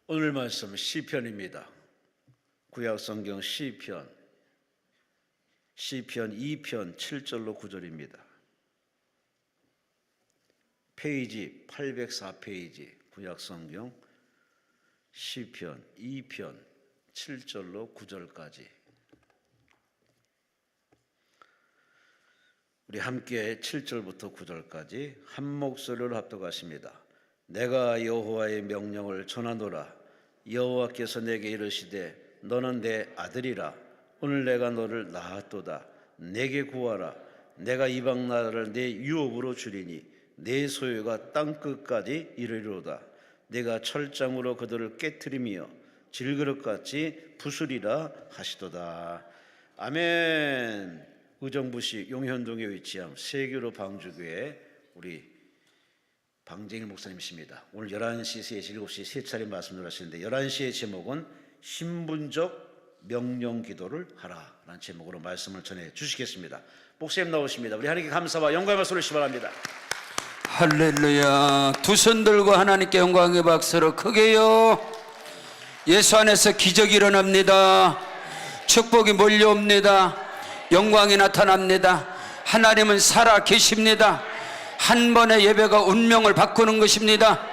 오늘 말씀 시편입니다. 구약성경 시편 2편 7절로 9절입니다. 페이지 804페이지 구약성경 시편 2편 7절로 9절까지 우리 함께 7절부터 9절까지 한 목소리로 합독하십니다. 내가 여호와의 명령을 전하노라. 여호와께서 내게 이르시되 너는 내 아들이라. 오늘 내가 너를 낳았도다. 내게 구하라. 내가 이방 나라를 내 유업으로 주리니 내 소유가 땅끝까지 이르리로다. 내가 철장으로 그들을 깨트리며 질그릇같이 부수리라 하시도다. 아멘. 의정부시 용현동에 위치한 세교로 방주교회 우리 방정일 목사님이십니다. 오늘 11시, 3시, 7시 세 차례 말씀을 하시는데 11시의 제목은 신분적 명령 기도를 하라 라는 제목으로 말씀을 전해 주시겠습니다. 목사님 나오십니다. 우리 하나님께 감사와 영광의 박수를 시바랍니다. 할렐루야. 두 손 들고 하나님께 영광의 박수를 크게요. 예수 안에서 기적이 일어납니다. 축복이 몰려옵니다. 영광이 나타납니다. 하나님은 살아 계십니다. 한 번의 예배가 운명을 바꾸는 것입니다.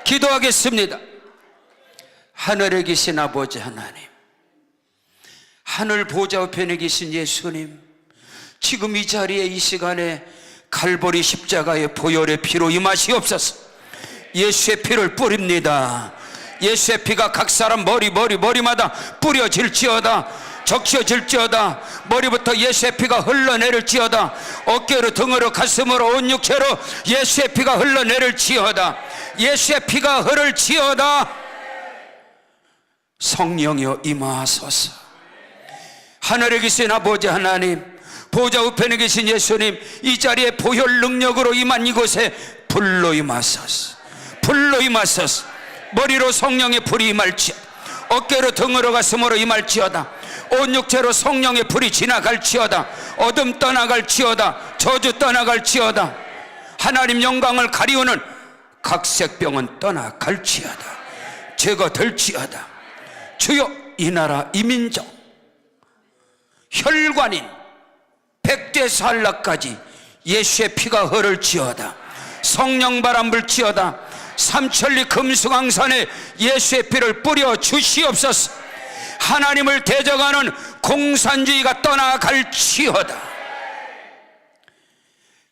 기도하겠습니다. 하늘에 계신 아버지 하나님, 하늘 보좌 우편에 계신 예수님, 지금 이 자리에 이 시간에 갈보리 십자가의 보혈의 피로 임하시옵소서. 예수의 피를 뿌립니다. 예수의 피가 각 사람 머리마다 뿌려질지어다. 적셔질지어다. 머리부터 예수의 피가 흘러내릴지어다. 어깨로 등으로 가슴으로 온 육체로 예수의 피가 흘러내릴지어다. 예수의 피가 흐를지어다. 성령이여 임하소서. 하늘에 계신 아버지 하나님, 보좌 우편에 계신 예수님, 이 자리에 보혈 능력으로 임한 이곳에 불로 임하소서. 불로 임하소서. 머리로 성령의 불이 임할지어다. 어깨로 등으로 가슴으로 임할지어다. 온 육체로 성령의 불이 지나갈지어다. 어둠 떠나갈지어다. 저주 떠나갈지어다. 하나님 영광을 가리우는 각색병은 떠나갈지어다. 제거될지어다. 주여, 이 나라 이 민족 혈관인 백대살락까지 예수의 피가 흐를지어다. 성령 바람 불지어다. 삼천리 금수강산에 예수의 피를 뿌려 주시옵소서. 하나님을 대적하는 공산주의가 떠나갈지어다.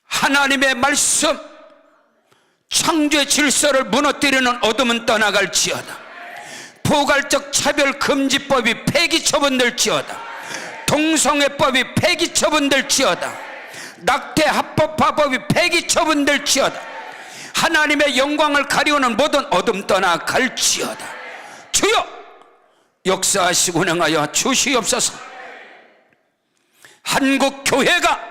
하나님의 말씀 창조의 질서를 무너뜨리는 어둠은 떠나갈지어다. 포괄적 차별 금지법이 폐기 처분될지어다. 동성애법이 폐기 처분될지어다. 낙태 합법화법이 폐기 처분될지어다. 하나님의 영광을 가리우는 모든 어둠 떠나갈지어다. 주여, 역사하시고 운행하여 주시옵소서. 한국 교회가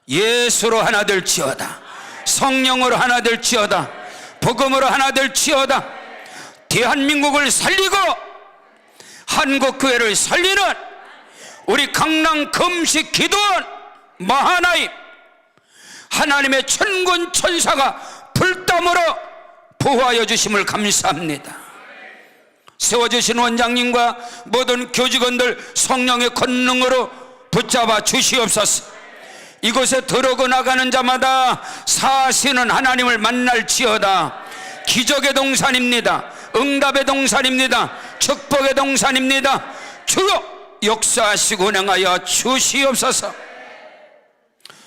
예수로 하나 될지어다. 성령으로 하나 될지어다. 복음으로 하나 될지어다. 대한민국을 살리고 한국 교회를 살리는 우리 강남 금식 기도원 마하나임 하나님의 천군 천사가 불땀으로 보호하여 주심을 감사합니다. 세워주신 원장님과 모든 교직원들 성령의 권능으로 붙잡아 주시옵소서. 이곳에 들어오고 나가는 자마다 사시는 하나님을 만날지어다. 기적의 동산입니다. 응답의 동산입니다. 축복의 동산입니다. 주여, 역사하시고 운행하여 주시옵소서.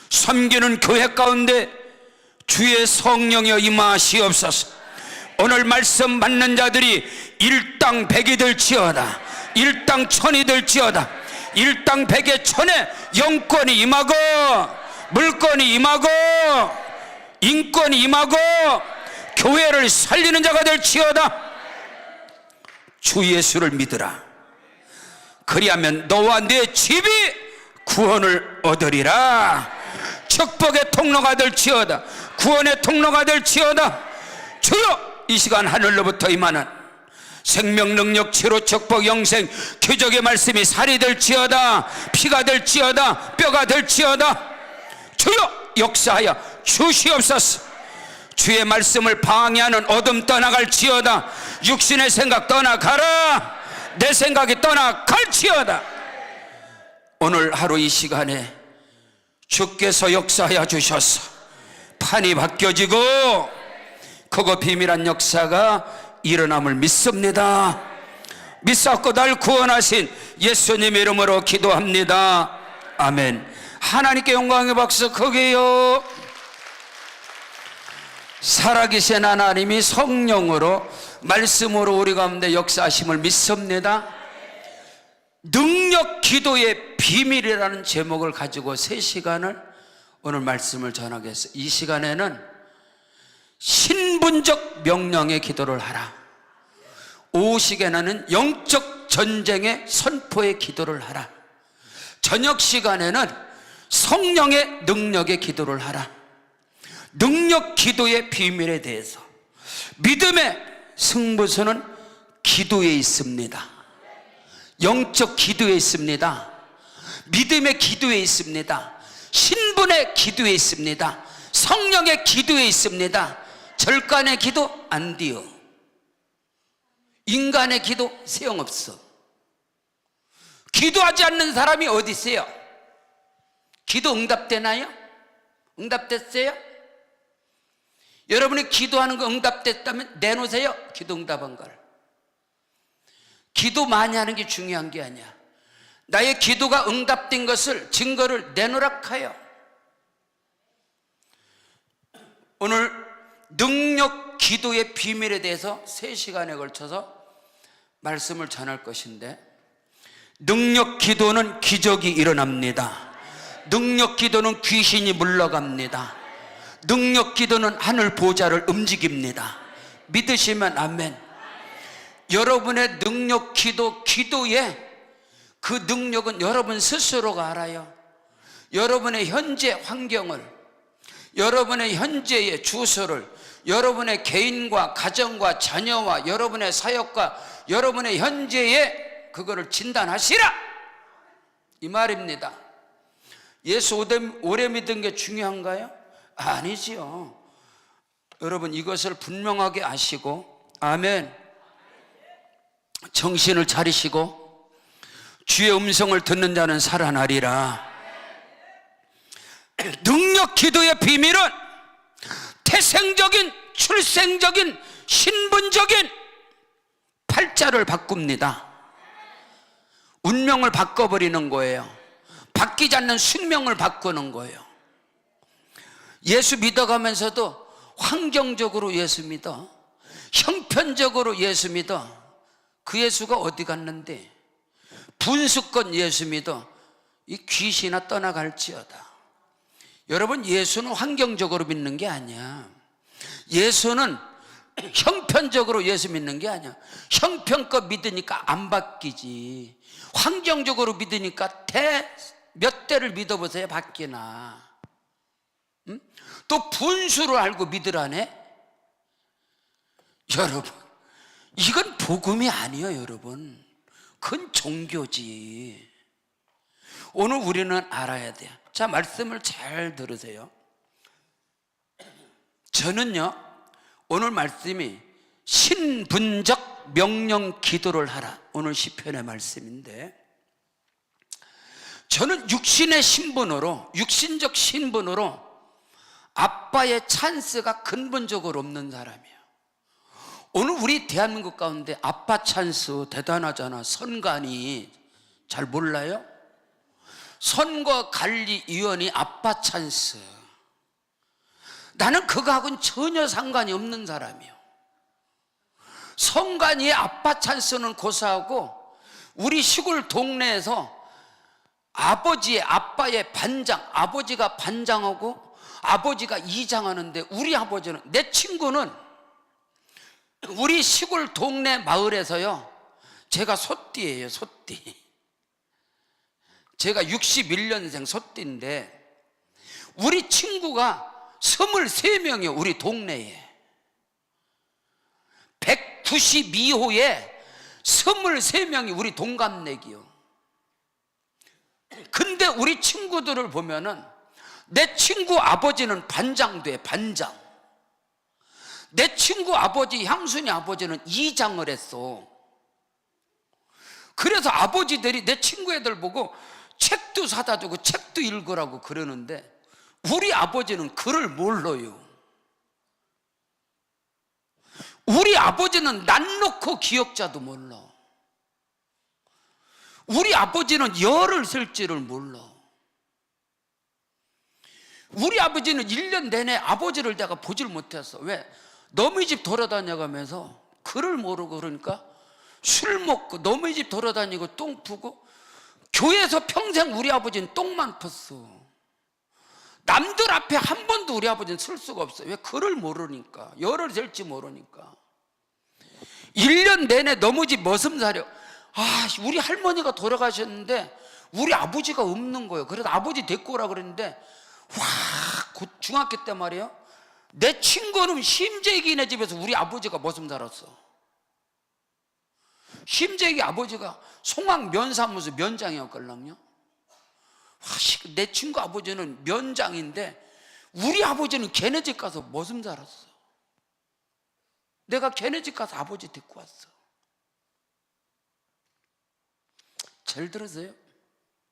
섬기는 교회 가운데 주의 성령이여 임하시옵소서. 오늘 말씀 받는 자들이 일당 백이 될지어다. 일당 천이 될지어다. 일당 백의 천에 영권이 임하고 물권이 임하고 인권이 임하고 교회를 살리는 자가 될지어다. 주 예수를 믿으라. 그리하면 너와 네 집이 구원을 얻으리라. 축복의 통로가 될지어다. 구원의 통로가 될지어다. 주여, 이 시간 하늘로부터 임하는 생명 능력 치료 축복 영생 기적의 말씀이 살이 될지어다. 피가 될지어다. 뼈가 될지어다. 주여, 역사하여 주시옵소서. 주의 말씀을 방해하는 어둠 떠나갈지어다. 육신의 생각 떠나가라. 내 생각이 떠나갈지어다. 오늘 하루 이 시간에 주께서 역사하여 주셔서 판이 바뀌어지고 크고 비밀한 역사가 일어남을 믿습니다. 믿사옵고 날 구원하신 예수님 이름으로 기도합니다. 아멘. 하나님께 영광의 박수 크게요. 살아계신 하나님이 성령으로 말씀으로 우리 가운데 역사하심을 믿습니다. 능력 기도의 비밀이라는 제목을 가지고 3시간을 오늘 말씀을 전하겠습니다. 이 시간에는 신분적 명령의 기도를 하라. 오후 시간에는 영적 전쟁의 선포의 기도를 하라. 저녁 시간에는 성령의 능력의 기도를 하라. 능력 기도의 비밀에 대해서, 믿음의 승부수는 기도에 있습니다. 영적 기도에 있습니다. 믿음의 기도에 있습니다. 신분의 기도에 있습니다. 성령의 기도에 있습니다. 절간의 기도 안 돼요. 인간의 기도 소용없어. 기도하지 않는 사람이 어디 있어요? 기도 응답되나요? 응답됐어요? 여러분이 기도하는 거 응답됐다면 내놓으세요. 기도 응답한 걸. 기도 많이 하는 게 중요한 게 아니야. 나의 기도가 응답된 것을 증거를 내놓으라 하여. 오늘 능력 기도의 비밀에 대해서 3시간에 걸쳐서 말씀을 전할 것인데, 능력 기도는 기적이 일어납니다. 능력 기도는 귀신이 물러갑니다. 능력 기도는 하늘 보좌를 움직입니다. 믿으시면 아멘. 여러분의 능력 기도, 기도에 그 능력은 여러분 스스로가 알아요. 여러분의 현재 환경을, 여러분의 현재의 주소를, 여러분의 개인과 가정과 자녀와 여러분의 사역과 여러분의 현재의 그거를 진단하시라, 이 말입니다. 예수 오래 믿은 게 중요한가요? 아니지요. 여러분 이것을 분명하게 아시고, 아멘, 정신을 차리시고 주의 음성을 듣는 자는 살아나리라. 능력 기도의 비밀은 태생적인, 출생적인, 신분적인 팔자를 바꿉니다. 운명을 바꿔버리는 거예요. 바뀌지 않는 숙명을 바꾸는 거예요. 예수 믿어가면서도 환경적으로 예수 믿어, 형편적으로 예수 믿어. 그 예수가 어디 갔는데? 분수권 예수 믿어. 이 귀신아 떠나갈지어다. 여러분, 예수는 환경적으로 믿는 게 아니야. 예수는 형편적으로 예수 믿는 게 아니야. 형편껏 믿으니까 안 바뀌지. 환경적으로 믿으니까 몇 대를 믿어보세요, 바뀌나. 응? 또 분수를 알고 믿으라네. 여러분, 이건 복음이 아니에요. 여러분, 그건 종교지. 오늘 우리는 알아야 돼요. 자, 말씀을 잘 들으세요. 저는요, 오늘 말씀이 신분적 명령 기도를 하라, 오늘 시편의 말씀인데, 저는 육신의 신분으로, 육신적 신분으로 아빠의 찬스가 근본적으로 없는 사람이에요. 오늘 우리 대한민국 가운데 아빠 찬스 대단하잖아. 선관위 잘 몰라요? 선거관리위원회 아빠 찬스. 나는 그거하고는 전혀 상관이 없는 사람이에요. 선관위의 아빠 찬스는 고사하고, 우리 시골 동네에서 아빠의 반장, 아버지가 반장하고 아버지가 이장하는데, 우리 아버지는, 내 친구는 우리 시골 동네 마을에서요, 제가 소띠예요. 소띠. 제가 61년생 소띠인데, 우리 친구가 23명이에요. 우리 동네에 192호에 23명이 우리 동갑내기요. 근데 우리 친구들을 보면은, 내 친구 아버지는 반장 돼, 반장. 내 친구 아버지, 향순이 아버지는 이장을 했어. 그래서 아버지들이 내 친구 애들 보고 책도 사다 주고 책도 읽으라고 그러는데 우리 아버지는 글을 몰라요. 우리 아버지는 난 놓고 기억자도 몰라. 우리 아버지는 열을 셀 줄을 몰라. 우리 아버지는 1년 내내 아버지를 내가 보질 못했어. 왜? 너무 집 돌아다녀가면서 글을 모르고 그러니까 술 먹고 너무 집 돌아다니고 똥 푸고 교회에서 평생 우리 아버지는 똥만 폈어. 남들 앞에 한 번도 우리 아버지는 쓸 수가 없어요. 왜? 글을 모르니까, 열을 셀지 모르니까. 1년 내내 너무 집 머슴살이요. 우리 할머니가 돌아가셨는데 우리 아버지가 없는 거예요. 그래서 아버지 데리고 오라 그랬는데 곧 중학교 때 말이에요, 내 친구는 심재기네 집에서 우리 아버지가 머슴 살았어. 심재기 아버지가 송악 면사무소 면장이었걸랑요. 내 친구 아버지는 면장인데 우리 아버지는 걔네 집 가서 머슴 살았어. 내가 걔네 집 가서 아버지 데리고 왔어. 잘 들으세요?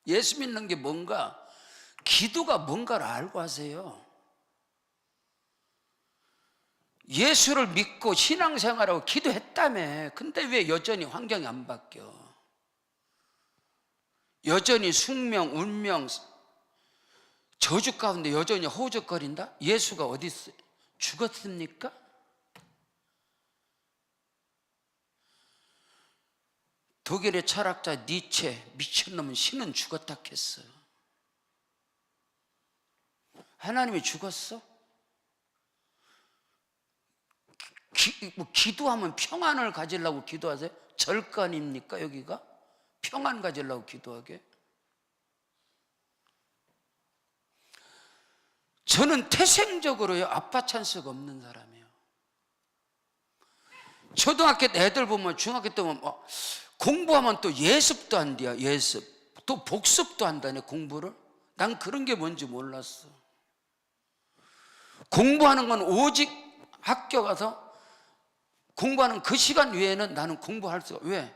예수 믿는 게 뭔가, 기도가 뭔가를 알고 하세요. 예수를 믿고 신앙생활하고 기도했다며. 근데 왜 여전히 환경이 안 바뀌어? 여전히 숙명, 운명, 저주 가운데 여전히 허우적거린다? 예수가 어디 있어요? 죽었습니까? 독일의 철학자 니체, 미친놈은 신은 죽었다 했어. 하나님이 죽었어? 기도하면 평안을 가지려고 기도하세요? 절간입니까 여기가? 평안 가지려고 기도하게? 저는 태생적으로요 아빠 찬스가 없는 사람이에요. 초등학교 때 애들 보면 중학교 때 보면 공부하면 또 예습도 한대요. 예습 또 복습도 한다네. 공부를. 난 그런 게 뭔지 몰랐어. 공부하는 건 오직 학교 가서 공부하는 그 시간 외에는 나는 공부할 수가. 왜?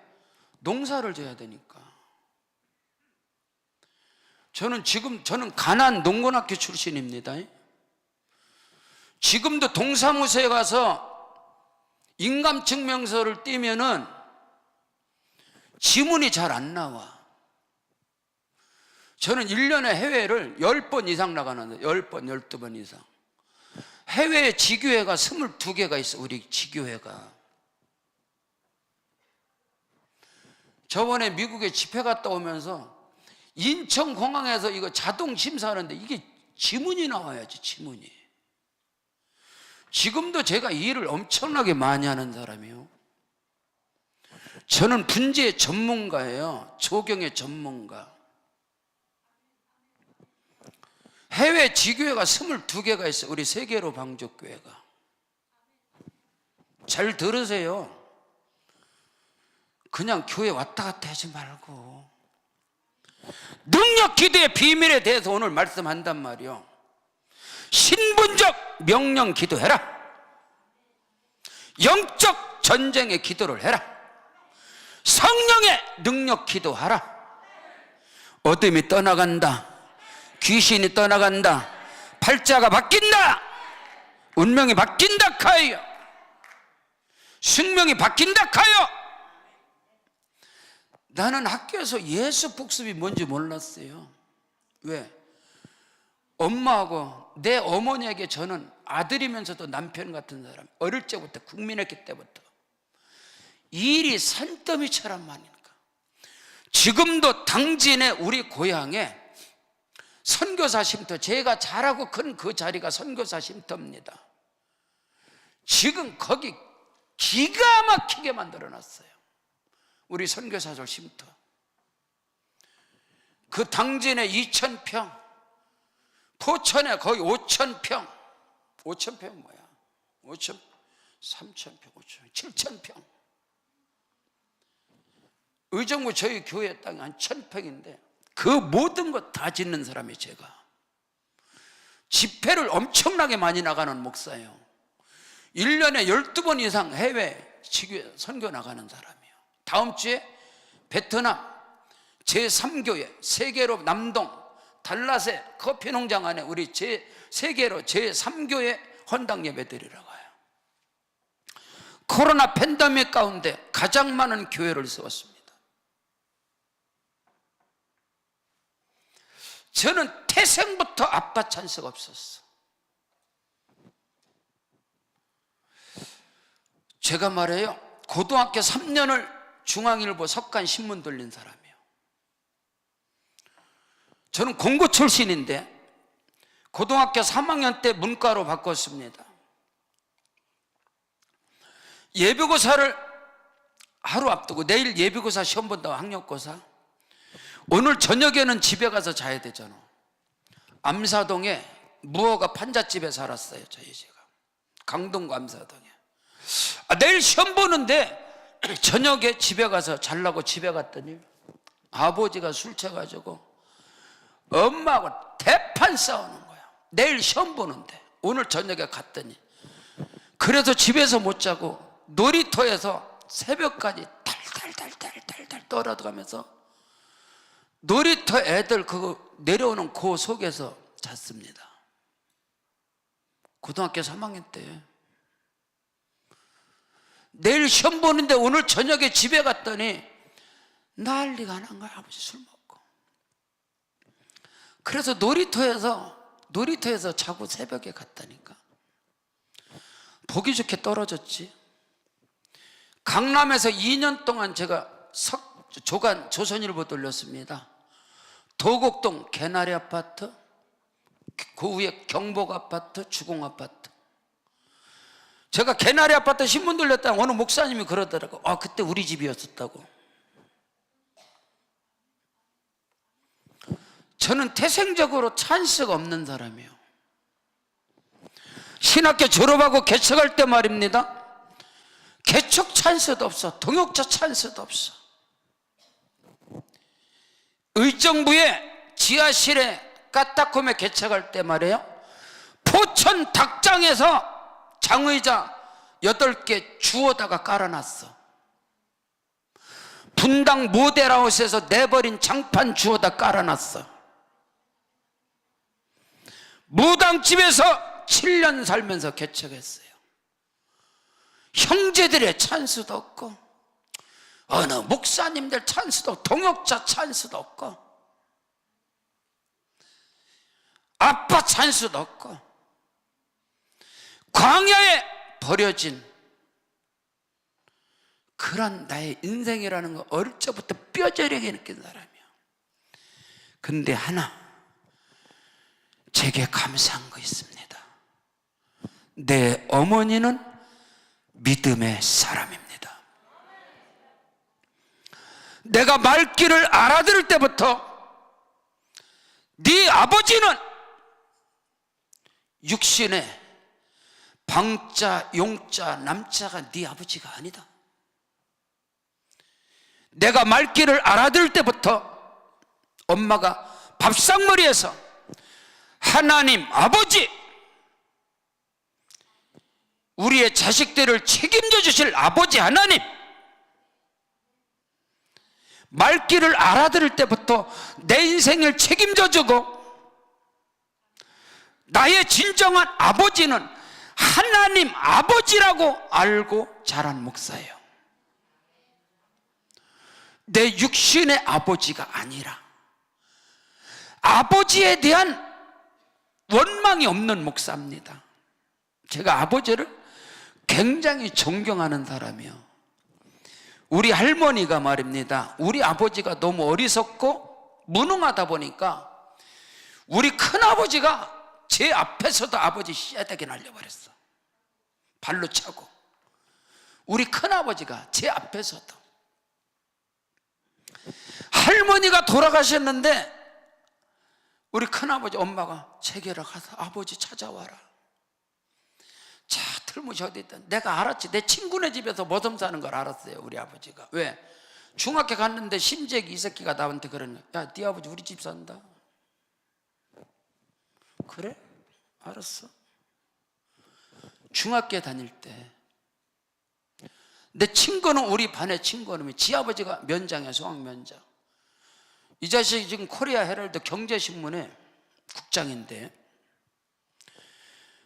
농사를 져야 되니까. 저는 가난 농곤학교 출신입니다. 지금도 동사무소에 가서 인감증명서를 떼면은 지문이 잘 안 나와. 저는 1년에 해외를 10번 이상 나가는데 10번, 12번 이상. 해외에 지교회가 22개가 있어. 우리 지교회가. 저번에 미국에 집회 갔다 오면서 인천공항에서 이거 자동 심사하는데 이게 지문이 나와야지. 지문이. 지금도 제가 이 일을 엄청나게 많이 하는 사람이에요. 저는 분재의 전문가예요. 조경의 전문가. 해외 지교회가 22개가 있어요. 우리 세계로 방족교회가. 잘 들으세요. 그냥 교회 왔다 갔다 하지 말고 능력 기도의 비밀에 대해서 오늘 말씀한단 말이요. 신분적 명령 기도해라. 영적 전쟁의 기도를 해라. 성령의 능력 기도하라. 어둠이 떠나간다. 귀신이 떠나간다. 팔자가 바뀐다. 운명이 바뀐다 카요. 숙명이 바뀐다 카요. 나는 학교에서 예수 복습이 뭔지 몰랐어요. 왜? 엄마하고 내 어머니에게 저는 아들이면서도 남편 같은 사람. 어릴 적부터 국민학교 때부터 일이 산더미처럼 많으니까. 지금도 당진의 우리 고향에 선교사 쉼터, 제가 자라고 큰 그 자리가 선교사 쉼터입니다. 지금 거기 기가 막히게 만들어놨어요. 우리 선교사들 쉼터. 그 당진에 2,000평, 포천에 거의 5,000평. 5,000평 뭐야? 5,000, 3,000평, 5,000평, 7,000평. 의정부 저희 교회 땅이 한 1,000평인데 그 모든 것 다 짓는 사람이 제가. 집회를 엄청나게 많이 나가는 목사예요. 1년에 12번 이상 해외 선교 나가는 사람이에요. 다음 주에 베트남 제3교회 세계로 남동 달랏의 커피 농장 안에 우리 세계로 제3교회 헌당 예배 드리러 가요. 코로나 팬데믹 가운데 가장 많은 교회를 세웠습니다. 저는 태생부터 아빠 찬스가 없었어. 제가 말해요, 고등학교 3년을 중앙일보 석간 신문 돌린 사람이에요. 저는 공고 출신인데 고등학교 3학년 때 문과로 바꿨습니다. 예비고사를 하루 앞두고 내일 예비고사 시험 본다고 학력고사, 오늘 저녁에는 집에 가서 자야 되잖아. 암사동에 무허가 판잣집에 살았어요. 저희 제가 강동구 암사동에. 내일 시험 보는데 저녁에 집에 가서 자려고 집에 갔더니 아버지가 술 취해가지고 엄마하고 대판 싸우는 거야. 내일 시험 보는데 오늘 저녁에 갔더니, 그래서 집에서 못 자고 놀이터에서 새벽까지 달달달달달달 떨어가면서 놀이터 애들 그거 내려오는 그 속에서 잤습니다. 고등학교 3학년 때. 내일 시험 보는데 오늘 저녁에 집에 갔더니 난리가 난 거야. 아버지 술 먹고. 그래서 놀이터에서 자고 새벽에 갔다니까. 보기 좋게 떨어졌지. 강남에서 2년 동안 제가 조선일보 돌렸습니다. 도곡동 개나리 아파트, 그 위에 경복 아파트, 주공 아파트. 제가 개나리 아파트 신문 돌렸다 어느 목사님이 그러더라고. 그때 우리 집이었었다고. 저는 태생적으로 찬스가 없는 사람이에요. 신학교 졸업하고 개척할 때 말입니다, 개척 찬스도 없어. 동역자 찬스도 없어. 의정부의 지하실에 까딱홈에 개척할 때 말이에요, 포천 닭장에서 장의자 8개 주워다가 깔아놨어. 분당 모델하우스에서 내버린 장판 주워다 깔아놨어. 무당집에서 7년 살면서 개척했어요. 형제들의 찬스도 없고, 어느 목사님들 찬스도 없고, 동역자 찬스도 없고, 아빠 찬스도 없고, 광야에 버려진 그런 나의 인생이라는 거 어릴 적부터 뼈저리게 느낀 사람이야. 근데 하나 제게 감사한 거 있습니다. 내 어머니는 믿음의 사람입니다. 내가 말귀를 알아들을 때부터 네 아버지는 육신의 방자, 용자, 남자가 네 아버지가 아니다. 내가 말귀를 알아들을 때부터 엄마가 밥상머리에서 하나님 아버지, 우리의 자식들을 책임져 주실 아버지 하나님, 말귀를 알아들을 때부터 내 인생을 책임져 주고, 나의 진정한 아버지는 하나님 아버지라고 알고 자란 목사예요. 내 육신의 아버지가 아니라 아버지에 대한 원망이 없는 목사입니다. 제가 아버지를 굉장히 존경하는 사람이요. 우리 할머니가 말입니다, 우리 아버지가 너무 어리석고 무능하다 보니까 우리 큰아버지가 제 앞에서도 아버지 씨앗되게 날려버렸어. 발로 차고. 우리 큰아버지가 제 앞에서도. 할머니가 돌아가셨는데 우리 큰아버지 엄마가 제게로 가서 아버지 찾아와라. 자, 틀무시 어디 있다. 내가 알았지. 내 친구네 집에서 모섬 사는 걸 알았어요, 우리 아버지가. 왜? 중학교 갔는데 심재기 이 새끼가 나한테 그러는 거야. 야, 네 아버지 우리 집 산다. 그래? 알았어. 중학교 다닐 때 내 친구는, 우리 반의 친구는 지 아버지가 면장이야, 수학면장. 이 자식이 지금 코리아 헤럴드 경제신문에 국장인데,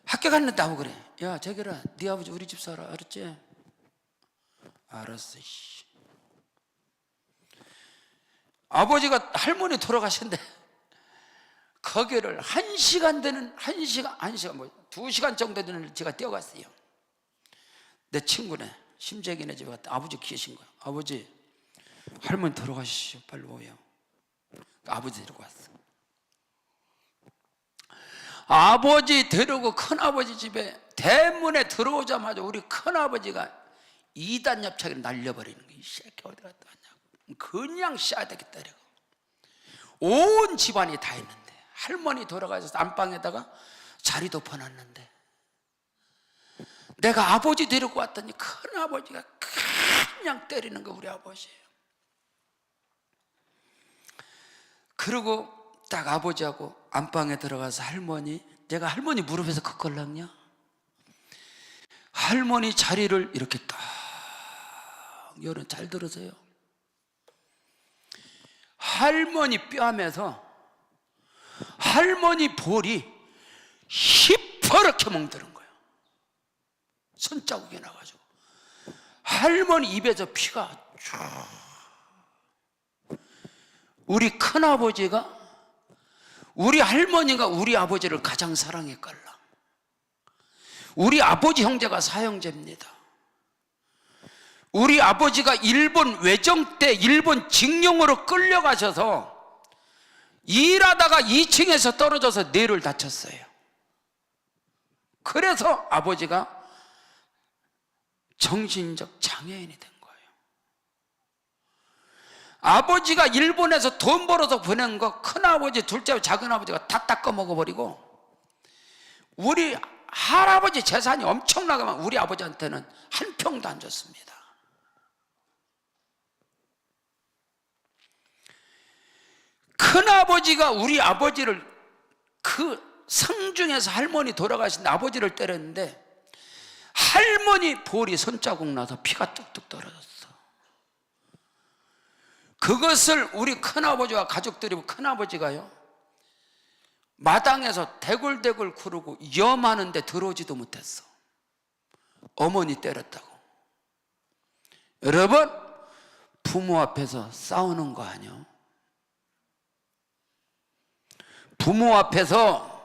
학교 갔는데 나오고 그래. 야, 재결아, 네 아버지 우리 집 살아, 알았지? 알았어. 씨. 아버지가, 할머니 돌아가신데 거기를 1시간 되는, 1시간 뭐 2시간 정도 되는 제가 뛰어갔어요. 내 친구네, 심재기네 집에 갔다. 아버지 계신 거야. 아버지, 할머니 돌아가시죠, 빨리 오요. 아버지 데리고 왔어. 아버지 데리고 큰아버지 집에 대문에 들어오자마자 우리 큰아버지가 2단 엽차기를 날려버리는 거야. 이 새끼 어디 갔다 왔냐고. 그냥 씨앗되겠다 이러고. 온 집안이 다 있는데, 할머니 돌아가셔서 안방에다가 자리 덮어놨는데, 내가 아버지 데리고 왔더니 큰아버지가 그냥 때리는 거, 우리 아버지예요. 그리고 딱 아버지하고 안방에 들어가서 할머니, 내가 할머니 무릎에서 걷걸랑냐, 할머니 자리를 이렇게 딱 열어. 잘 들으세요. 할머니 뺨에서 할머니 볼이 시퍼렇게 멍드는 거예요. 손자국이 나가지고 할머니 입에서 피가 쫙. 우리 큰아버지가, 우리 할머니가 우리 아버지를 가장 사랑했걸라. 우리 아버지 형제가 사형제입니다. 우리 아버지가 일본 외정 때 일본 징용으로 끌려가셔서 일하다가 2층에서 떨어져서 뇌를 다쳤어요. 그래서 아버지가 정신적 장애인이 된 거예요. 아버지가 일본에서 돈 벌어서 보낸 거 큰아버지, 둘째, 작은아버지가 다 닦아 먹어버리고, 우리 할아버지 재산이 엄청나가면 우리 아버지한테는 한 평도 안 줬습니다. 큰아버지가 우리 아버지를, 그 상중에서 할머니 돌아가신 아버지를 때렸는데 할머니 볼이 손자국 나서 피가 뚝뚝 떨어졌어. 그것을 우리 큰아버지와 가족들이, 큰아버지가요 마당에서 대굴대굴 구르고 염하는데 들어오지도 못했어. 어머니 때렸다고. 여러분, 부모 앞에서 싸우는 거 아니요? 부모 앞에서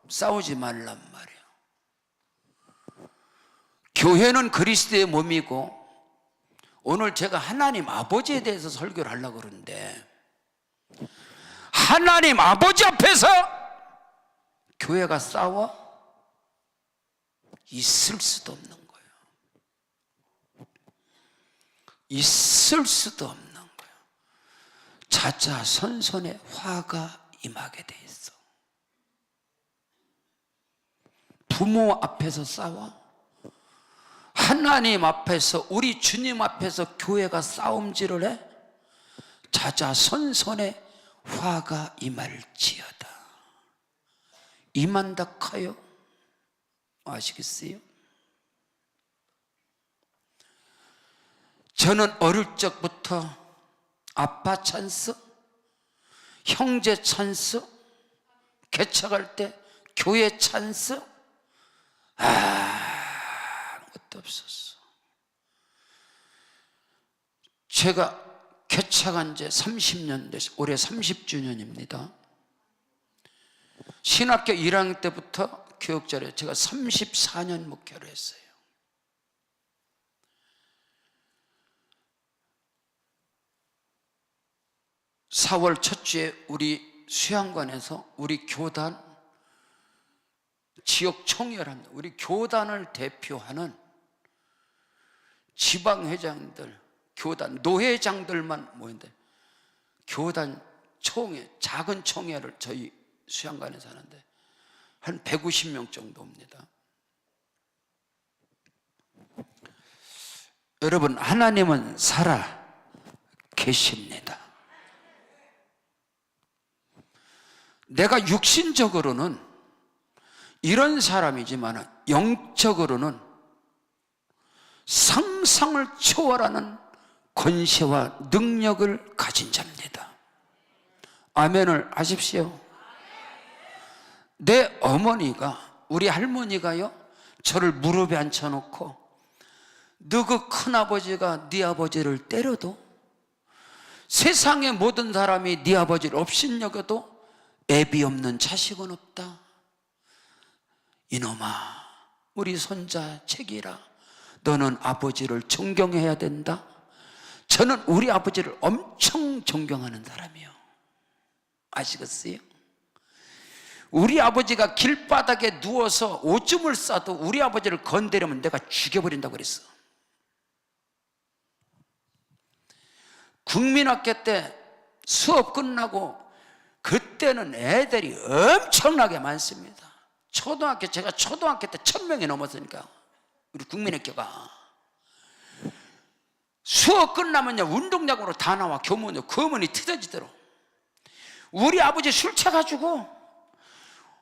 싸우지 말란 말이에요. 교회는 그리스도의 몸이고, 오늘 제가 하나님 아버지에 대해서 설교를 하려고 그러는데, 하나님 아버지 앞에서 교회가 싸워? 있을 수도 없는 거예요. 있을 수도 없는 거예요. 자자손손에 화가 임하게 돼 있어. 부모 앞에서 싸워? 하나님 앞에서, 우리 주님 앞에서 교회가 싸움질을 해? 자자손손에 화가 임할지어다. 임한다 커요? 아시겠어요? 저는 어릴 적부터 아빠 찬스, 형제 찬스, 개척할 때 교회 찬스, 아무것도 없었어. 제가 개척한 지 30년 됐어요. 올해 30주년입니다. 신학교 1학년 때부터 교육자료, 제가 34년 목회를 했어요. (4월) 첫 주에 우리 수양관에서 우리 교단 지역 총회랍니다. 우리 교단을 대표하는 지방회장들, 교단 노회장들만 모인데, 교단 총회, 작은 총회를 저희 수양관에서 하는데 한 150명 정도 옵니다. 여러분, 하나님은 살아 계십니다. 내가 육신적으로는 이런 사람이지만 영적으로는 상상을 초월하는 권세와 능력을 가진 자입니다. 아멘을 하십시오. 내 어머니가, 우리 할머니가요, 저를 무릎에 앉혀놓고 너 그 큰아버지가 네 아버지를 때려도 세상의 모든 사람이 네 아버지를 업신여겨도 애비 없는 자식은 없다. 이놈아, 우리 손자 책이라, 너는 아버지를 존경해야 된다. 저는 우리 아버지를 엄청 존경하는 사람이요. 아시겠어요? 우리 아버지가 길바닥에 누워서 오줌을 싸도 우리 아버지를 건드리면 내가 죽여버린다고 그랬어. 국민학교 때 수업 끝나고 그때는 애들이 엄청나게 많습니다. 제가 초등학교 때 1000명이 넘었으니까, 우리 국민학교가. 수업 끝나면요, 운동장으로 다 나와. 교문이 터져지도록. 우리 아버지 술 차가지고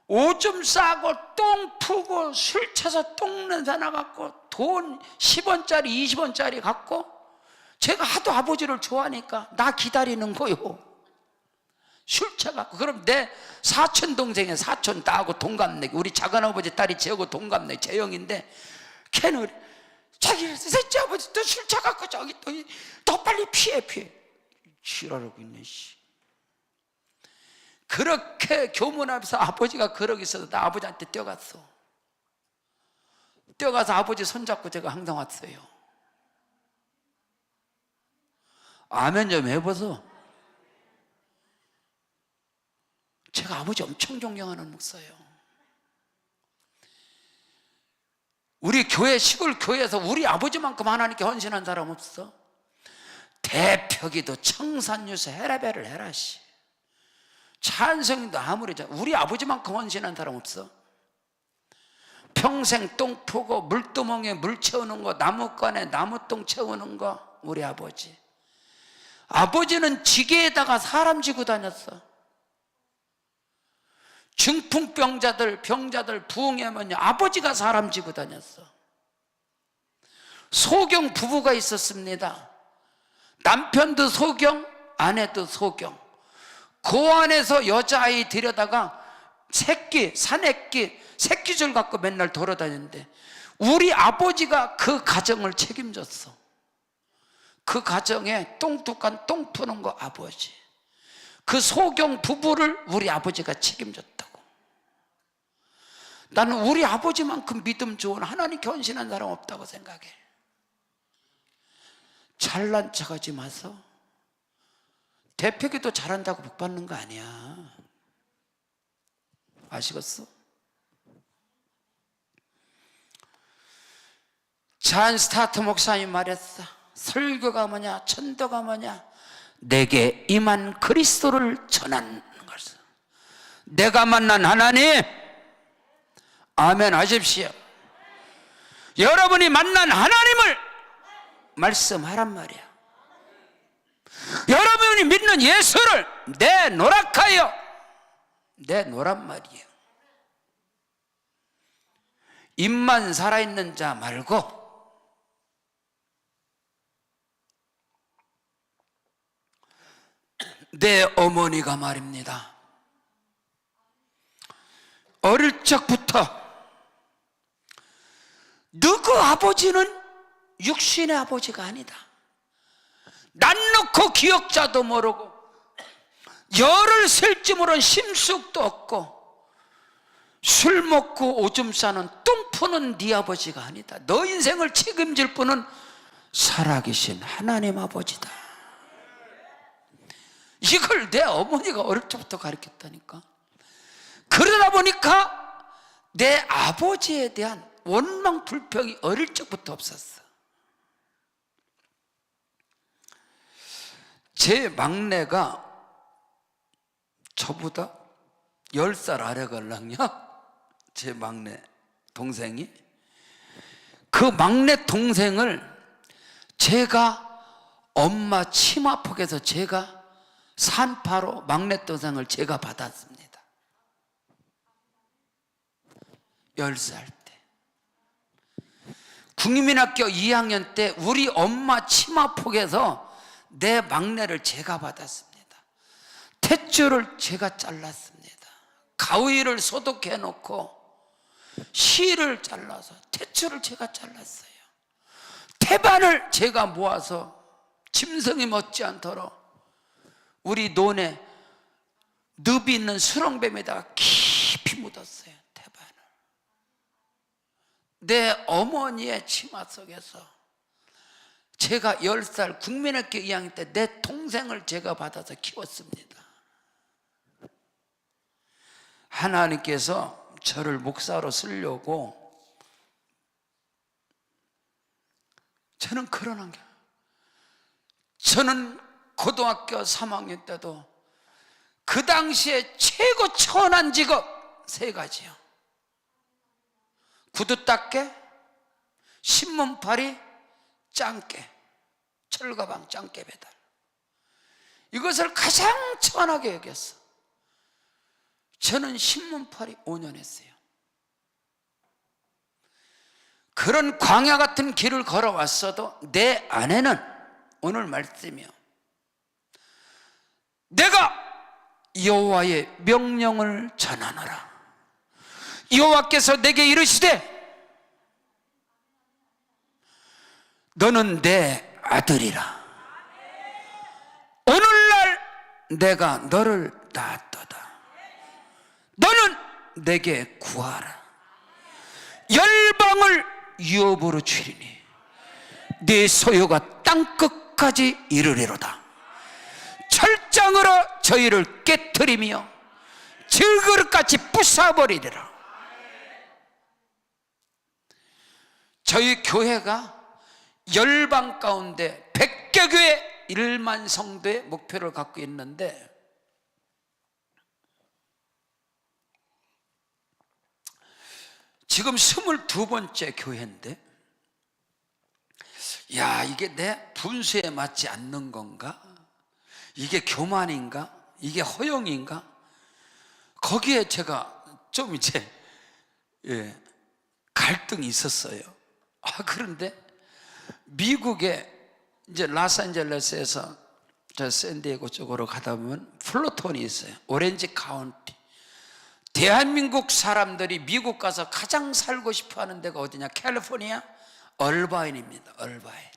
오줌 싸고 똥 푸고 술 차서 똥 냄새 나갖고 돈 10원짜리 20원짜리 갖고, 제가 하도 아버지를 좋아하니까 나 기다리는 거요. 술 차갖고. 그럼 내 사촌 동생의 사촌 나하고 동갑내기, 우리 작은아버지 딸이 저하고 동갑내기 재영인데, 걔는 자기 셋째 아버지 또 술 차갖고 저기 더 빨리 피해. 지랄하고 있네 씨. 그렇게 교문 앞에서 아버지가 그러고 있어도 나 아버지한테 뛰어가서 아버지 손잡고 제가 항상 왔어요. 아멘 좀 해보소. 제가 아버지 엄청 존경하는 목사예요. 우리 교회, 시골 교회에서 우리 아버지만큼 하나님께 헌신한 사람 없어. 대표기도 청산유수 헤라벨을 해라 씨. 찬성도 아무리 우리 아버지만큼 헌신한 사람 없어. 평생 똥 푸고 물두멍에 물 채우는 거, 나무관에 나무똥 채우는 거 우리 아버지. 아버지는 지게에다가 사람 지고 다녔어. 중풍병자들, 병자들 부흥하면요, 아버지가 사람 지고 다녔어. 소경 부부가 있었습니다. 남편도 소경, 아내도 소경. 그 안에서 여자아이 데려다가 새끼줄 갖고 맨날 돌아다녔는데, 우리 아버지가 그 가정을 책임졌어. 그 가정에 똥뚝한 똥 푸는 거 아버지. 그 소경 부부를 우리 아버지가 책임졌다고. 나는 우리 아버지만큼 믿음 좋은, 하나님께 헌신한 사람 없다고 생각해. 잘난 척하지 마서. 대표기도 잘한다고 복 받는 거 아니야. 아시겠어? 잔 스타트 목사님 말했어. 설교가 뭐냐, 천도가 뭐냐, 내게 임한 그리스도를 전하는 것을. 내가 만난 하나님, 아멘 하십시오. 여러분이 만난 하나님을 말씀하란 말이야. 여러분이 믿는 예수를 내놓으라카요. 내놓으란 말이에요. 입만 살아있는 자 말고 내 어머니가 말입니다, 어릴 적부터 너그 아버지는 육신의 아버지가 아니다. 난 놓고 기억자도 모르고 열을 셀지 모르는 심숙도 없고 술 먹고 오줌 싸는 똥 푸는 네 아버지가 아니다. 너 인생을 책임질 분은 살아계신 하나님 아버지다. 이걸 내 어머니가 어릴 적부터 가르쳤다니까. 그러다 보니까 내 아버지에 대한 원망 불평이 어릴 적부터 없었어. 제 막내가 저보다 10살 아래걸랑요. 제 막내 동생이. 그 막내 동생을 제가 엄마 치마폭에서 제가 산파로 막내 동생을 제가 받았습니다. 10살 때 국민학교 2학년 때 우리 엄마 치마폭에서 내 막내를 제가 받았습니다. 탯줄을 제가 잘랐습니다. 가위를 소독해 놓고 실을 잘라서 탯줄을 제가 잘랐어요. 태반을 제가 모아서 짐승이 먹지 않도록 우리 논에 늪이 있는 수렁뱀에다가 깊이 묻었어요. 태반을. 내 어머니의 치마 속에서 제가 10살 국민학교 2학년 때 내 동생을 제가 받아서 키웠습니다. 하나님께서 저를 목사로 쓰려고 저는 그런 환경. 저는 고등학교 3학년 때도 그 당시에 최고 천한 직업 3가지요. 구두 닦개, 신문팔이, 짱깨, 철가방 짱깨 배달. 이것을 가장 천하게 여겼어. 저는 신문팔이 5년 했어요. 그런 광야 같은 길을 걸어왔어도 내 안에는 오늘 말씀이요, 내가 여호와의 명령을 전하노라. 여호와께서 내게 이르시되 너는 내 아들이라. 오늘날 내가 너를 낳았도다. 너는 내게 구하라. 열방을 유업으로 주리니 네 소유가 땅끝까지 이르리로다. 철장으로 저희를 깨트리며 질그릇같이 부숴버리리라. 저희 교회가 열방 가운데 100개 교회 1만 성도의 목표를 갖고 있는데, 지금 22번째 교회인데, 야, 이게 내 분수에 맞지 않는 건가? 이게 교만인가? 이게 허영인가? 거기에 제가 좀 이제 갈등이 있었어요. 그런데 미국에 이제 로스앤젤레스에서 저 샌디에고 쪽으로 가다 보면 플루톤이 있어요. 오렌지 카운티. 대한민국 사람들이 미국 가서 가장 살고 싶어 하는 데가 어디냐? 캘리포니아 얼바인입니다. 얼바인.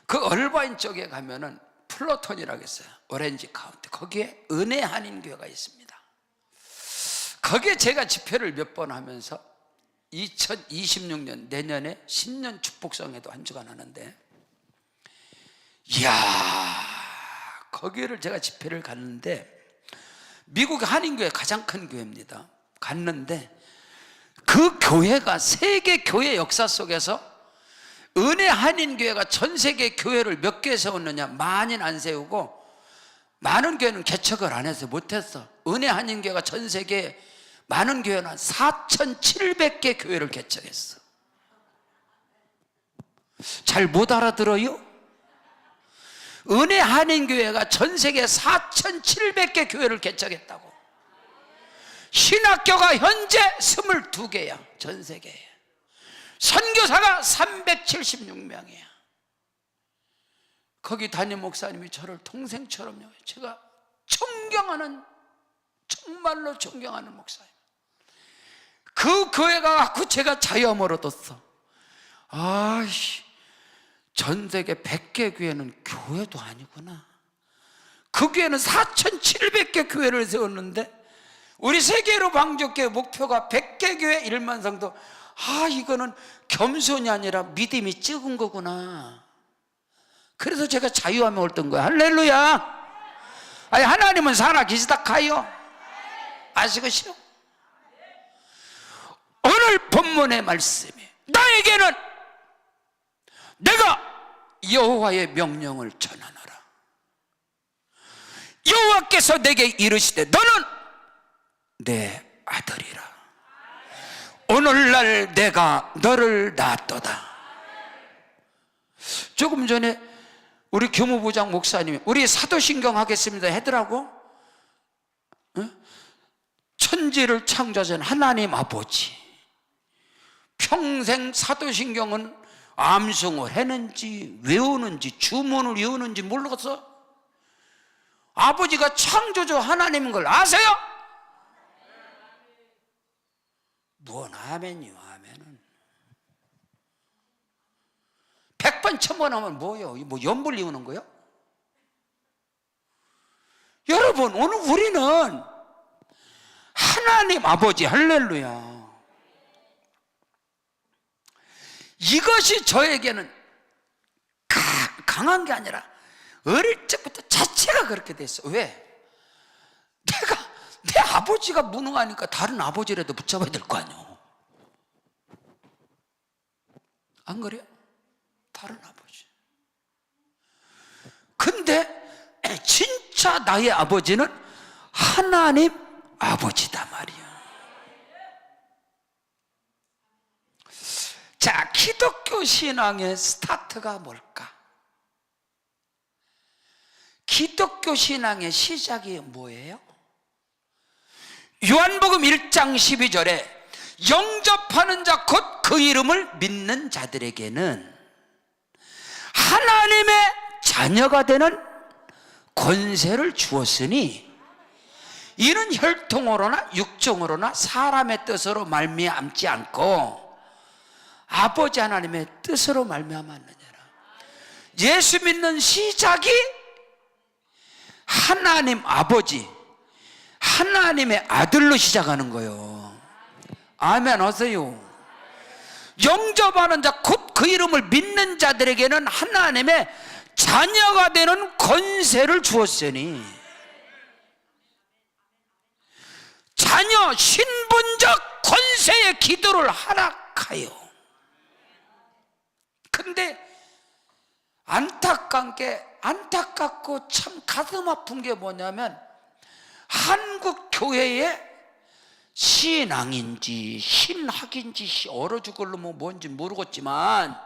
그 얼바인 쪽에 가면은 플루톤이라고 있어요. 오렌지 카운티. 거기에 은혜 한인교회가 있습니다. 거기에 제가 집회를 몇 번 하면서 2026년 내년에 신년 축복성에도 한 주간 하는데, 이야, 거기를 제가 집회를 갔는데, 미국 한인교회 가장 큰 교회입니다. 갔는데 그 교회가 세계 교회 역사 속에서 은혜 한인교회가 전 세계 교회를 몇 개 세웠느냐? 많이는 안 세우고 많은 교회는 개척을 안 해서 못했어. 은혜 한인교회가 전 세계 많은 교회는 4,700개 교회를 개척했어. 잘 못 알아들어요? 은혜 한인교회가 전 세계 4,700개 교회를 개척했다고. 신학교가 현재 22개야. 전 세계에. 선교사가 376명이야. 거기 담임 목사님이 저를 동생처럼요, 제가 존경하는, 정말로 존경하는 목사님. 그 교회가 갖고 제가 자유함을 얻었어. 전 세계 100개 교회는 교회도 아니구나. 그 교회는 4,700개 교회를 세웠는데, 우리 세계로 방족교회 목표가 100개 교회 1만 성도. 이거는 겸손이 아니라 믿음이 적은 거구나. 그래서 제가 자유함에 얻던 거야. 할렐루야. 하나님은 살아계시다 가요. 아시겠어요? 오늘 본문의 말씀이 나에게는 내가 여호와의 명령을 전하노라. 여호와께서 내게 이르시되 너는 내 아들이라. 오늘날 내가 너를 낳았도다. 조금 전에 우리 교무부장 목사님이 우리 사도신경 하겠습니다 하더라고. 천지를 창조하신 하나님 아버지, 평생 사도신경은 암송을 했는지 외우는지 주문을 외우는지 모르겠어. 아버지가 창조주 하나님인 걸 아세요? 뭔 아멘이요, 아멘은. 100번 1000번 하면 뭐예요? 뭐 연불 이우는 거요? 여러분, 오늘 우리는 하나님 아버지, 할렐루야, 이것이 저에게는 강한 게 아니라 어릴 적부터 자체가 그렇게 됐어. 왜? 내 아버지가 무능하니까 다른 아버지라도 붙잡아야 될 거 아니야. 안 그래요? 다른 아버지. 근데 진짜 나의 아버지는 하나님 아버지다 말이야. 자, 기독교 신앙의 스타트가 뭘까? 기독교 신앙의 시작이 뭐예요? 요한복음 1장 12절에 영접하는 자 곧 그 이름을 믿는 자들에게는 하나님의 자녀가 되는 권세를 주었으니 이는 혈통으로나 육정으로나 사람의 뜻으로 말미암지 않고 아버지 하나님의 뜻으로 말미암았느니라. 예수 믿는 시작이 하나님 아버지, 하나님의 아들로 시작하는 거예요. 아멘 하세요. 영접하는 자 곧 그 이름을 믿는 자들에게는 하나님의 자녀가 되는 권세를 주었으니, 자녀 신분적 권세의 기도를 하락하여. 근데 안타깝고 참 가슴 아픈 게 뭐냐면, 한국 교회의 신앙인지 신학인지 얼어 죽을로 뭔지 모르겠지만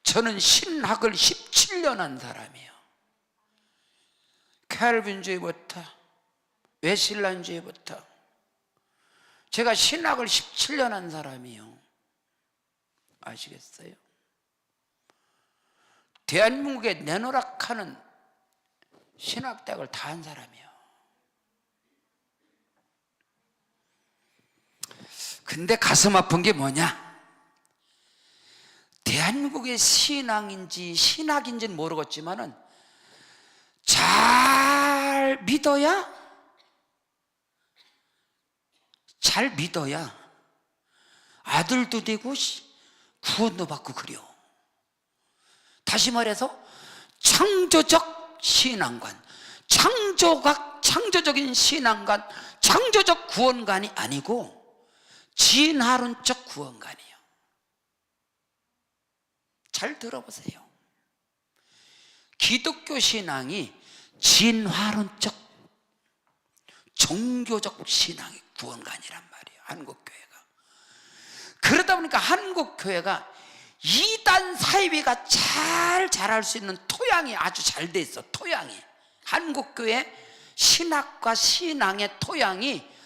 저는 신학을 17년 한 사람이에요. 캘빈주의부터 웨슬란주의부터 제가 신학을 17년 한 사람이에요. 아시겠어요? 대한민국에 내노락하는 신학대학을 다 한 사람이에요. 근데 가슴 아픈 게 뭐냐? 대한민국의 신앙인지 신학인지는 모르겠지만은 잘 믿어야 아들도 되고 구원도 받고 그래요. 다시 말해서 창조적 신앙관, 창조적인 신앙관, 창조적 구원관이 아니고 진화론적 구원관이에요. 잘 들어보세요. 기독교 신앙이 진화론적 종교적 신앙의 구원관이란 말이에요. 한국교회가. 그러다 보니까 한국교회가 이단 사이비가 잘 자랄 수 있는 토양이 아주 잘 돼 있어. 토양이, 한국교회 신학과 신앙의 토양이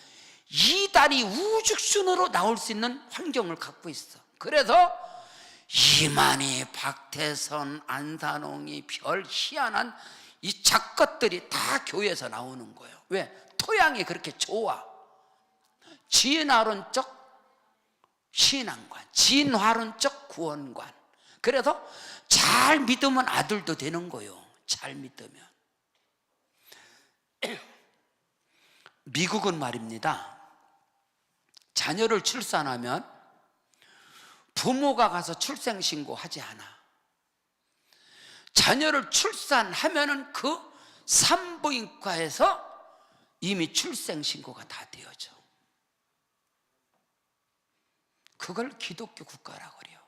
이단이 우죽순으로 나올 수 있는 환경을 갖고 있어. 그래서 이만희, 박태선, 안산홍이 별 희한한 이 작것들이 다 교회에서 나오는 거예요. 왜? 토양이 그렇게 좋아. 진화론적 신앙관, 진화론적 구원관. 그래서 잘 믿으면 아들도 되는 거예요. 잘 믿으면. 미국은 말입니다, 자녀를 출산하면 부모가 가서 출생신고하지 않아. 자녀를 출산하면은 그 산부인과에서 이미 출생신고가 다 되어져. 그걸 기독교 국가라고 그래요.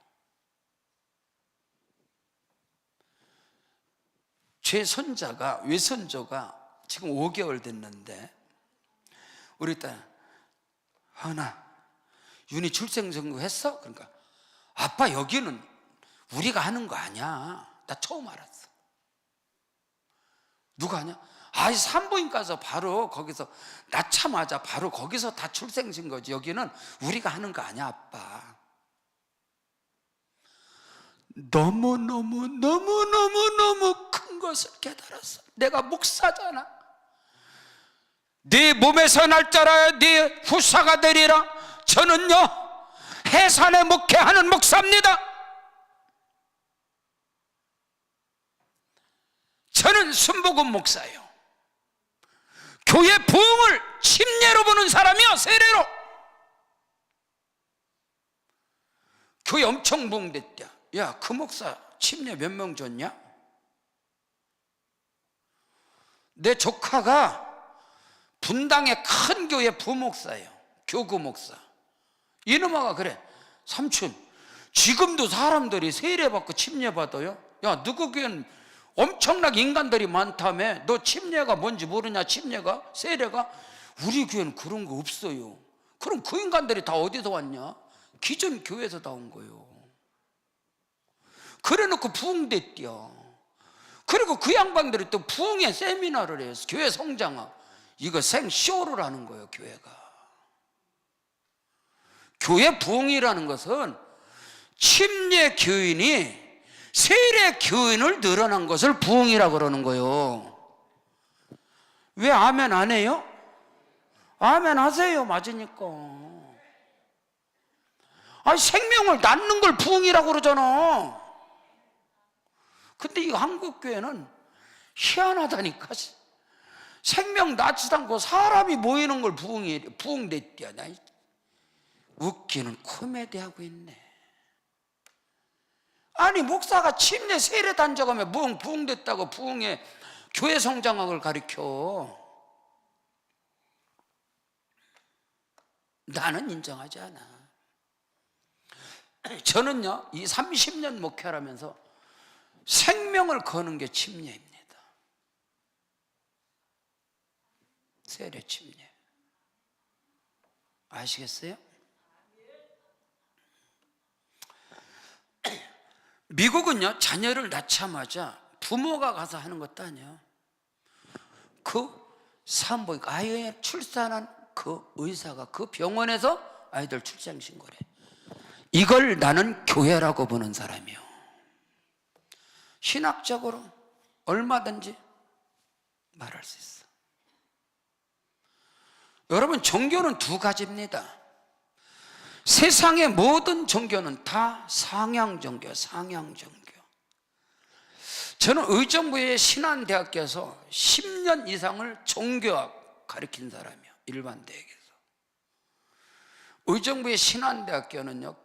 제 손자가, 외손자가 지금 5개월 됐는데 우리 딸, 하나 윤희 출생신고 했어? 그러니까 아빠 여기는 우리가 하는 거 아니야. 나 처음 알았어. 누가 하냐? 아이 산부인과 가서 바로 거기서 낳자마자 바로 거기서 다 출생신 거지. 여기는 우리가 하는 거 아니야 아빠. 너무너무 큰 것을 깨달았어. 내가 목사잖아. 네 몸에서 날 자라야 네 후사가 되리라. 저는요 해산에 목회하는 목사입니다. 저는 순복음 목사예요. 교회 부흥을 침례로 보는 사람이요, 세례로. 교회 엄청 부흥됐대. 야, 그 목사 침례 몇 명 줬냐? 내 조카가 분당의 큰 교회 부목사예요. 교구 목사. 이놈아가 그래, 삼촌 지금도 사람들이 세례받고 침례받아요? 야, 누구 교회는 엄청나게 인간들이 많다며. 너 침례가 뭔지 모르냐? 침례가? 세례가? 우리 교회는 그런 거 없어요. 그럼 그 인간들이 다 어디서 왔냐? 기존 교회에서 나온 거예요. 그래 놓고 부흥됐대요. 그리고 그 양반들이 또 부흥의 세미나를 해요. 교회 성장학. 이거 생쇼를 하는 거예요, 교회가. 교회 부흥이라는 것은 침례 교인이 세례 교인을 늘어난 것을 부흥이라고 그러는 거예요. 왜 아멘 안 해요? 아멘 하세요. 맞으니까. 아니, 생명을 낳는 걸 부흥이라고 그러잖아. 근데 이 한국교회는 희한하다니까. 생명 낳지도 않고 사람이 모이는 걸 부흥됐대야. 웃기는 코미디 하고 있네. 아니, 목사가 침례 세례 단적하면 부흥됐다고 부흥의 교회 성장학을 가르쳐. 나는 인정하지 않아. 저는요, 이 30년 목회하면서 생명을 거는 게 침례입니다. 세례 침례. 아시겠어요? 미국은요, 자녀를 낳자마자 부모가 가서 하는 것도 아니에요. 그 산부인과 아이의 출산한 그 의사가 그 병원에서 아이들 출생신고래. 이걸 나는 교회라고 보는 사람이에요. 신학적으로 얼마든지 말할 수 있어. 여러분, 종교는 두 가지입니다. 세상의 모든 종교는 다 상향 종교, 상향 종교. 저는 의정부의 신안대학교에서 10년 이상을 종교학 가르친 사람이에요. 일반 대학에서. 의정부의 신안대학교는요,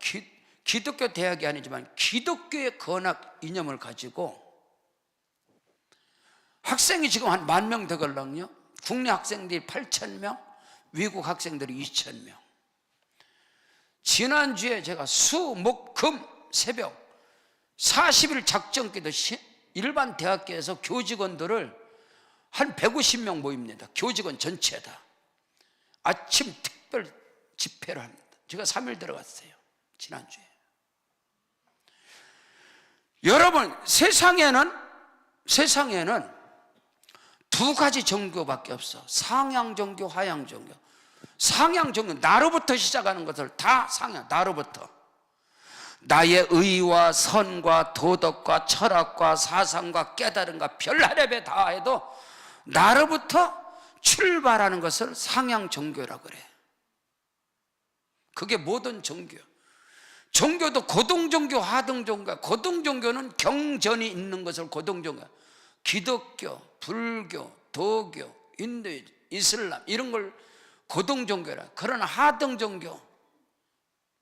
기독교 대학이 아니지만 기독교의 건학 이념을 가지고 학생이 지금 한 10,000명 되걸랑요. 국내 학생들이 8,000명, 외국 학생들이 2,000명. 지난주에 제가 수, 목, 금, 새벽 40일 작전기도 일반 대학교에서 교직원들을 한 150명 모입니다. 교직원 전체 다. 아침 특별 집회를 합니다. 제가 3일 들어갔어요, 지난주에. 여러분, 세상에는 두 가지 종교밖에 없어. 상향 종교, 하향 종교. 상향 종교, 나로부터 시작하는 것을 다 상향, 나로부터. 나의 의와 선과 도덕과 철학과 사상과 깨달음과 별하렵에 다해도 나로부터 출발하는 것을 상향 종교라고 그래. 그게 모든 종교. 종교도 고등종교, 하등종교. 고등종교는 경전이 있는 것을 고등종교. 기독교, 불교, 도교, 인도이즘, 이슬람 이런 걸 고등종교라. 그러나 하등종교,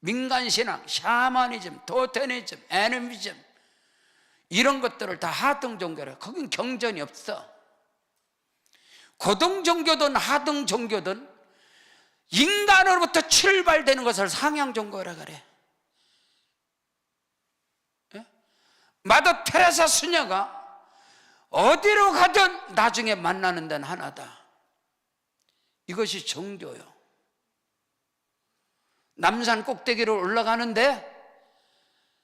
민간신앙, 샤머니즘, 토테니즘, 애니미즘 이런 것들을 다 하등종교라. 거긴 경전이 없어. 고등종교든 하등종교든 인간으로부터 출발되는 것을 상향종교라 그래. 마더 테레사 수녀가 어디로 가든 나중에 만나는 데는 하나다. 이것이 종교요. 남산 꼭대기로 올라가는데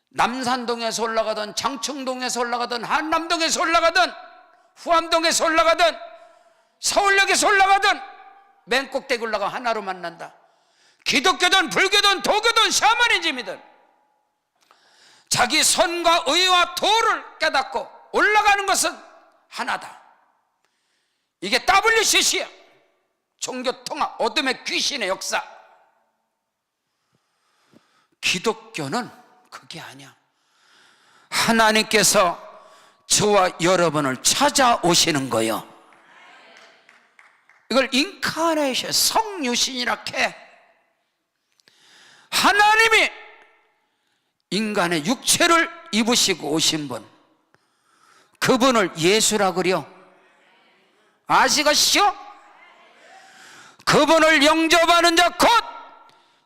남산동에서 올라가든 장청동에서 올라가든 한남동에서 올라가든 후암동에서 올라가든 서울역에서 올라가든 맨 꼭대기 올라가 하나로 만난다. 기독교든 불교든 도교든 샤머니즘이든 자기 선과 의와 도를 깨닫고 올라가는 것은 하나다. 이게 WCC야. 종교통합, 어둠의 귀신의 역사. 기독교는 그게 아니야. 하나님께서 저와 여러분을 찾아오시는 거예요. 이걸 인카네이션, 성유신이라 해. 하나님이 인간의 육체를 입으시고 오신 분, 그분을 예수라 그려. 아시겠시오? 그분을 영접하는 자 곧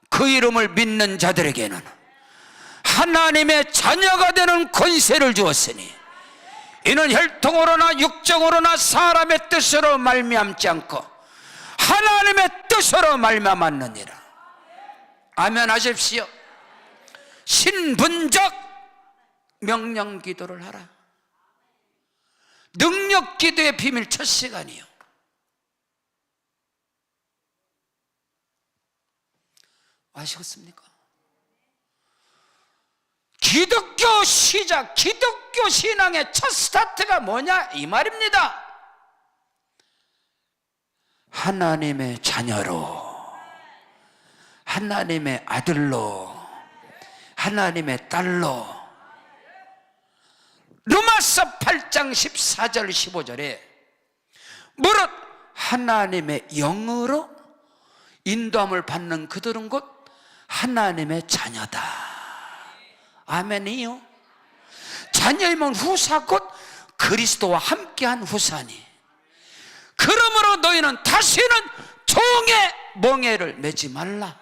그 이름을 믿는 자들에게는 하나님의 자녀가 되는 권세를 주었으니 이는 혈통으로나 육정으로나 사람의 뜻으로 말미암지 않고 하나님의 뜻으로 말미암았느니라. 아멘 하십시오. 신분적 명령 기도를 하라. 능력 기도의 비밀 첫 시간이요. 아시겠습니까? 기독교 시작, 기독교 신앙의 첫 스타트가 뭐냐 이 말입니다. 하나님의 자녀로, 하나님의 아들로, 하나님의 딸로. 로마서 8장 14절 15절에 무릇 하나님의 영으로 인도함을 받는 그들은 곧 하나님의 자녀다. 아멘이요. 자녀이면 후사 곧 그리스도와 함께한 후사니 그러므로 너희는 다시는 종의 멍에를 매지 말라.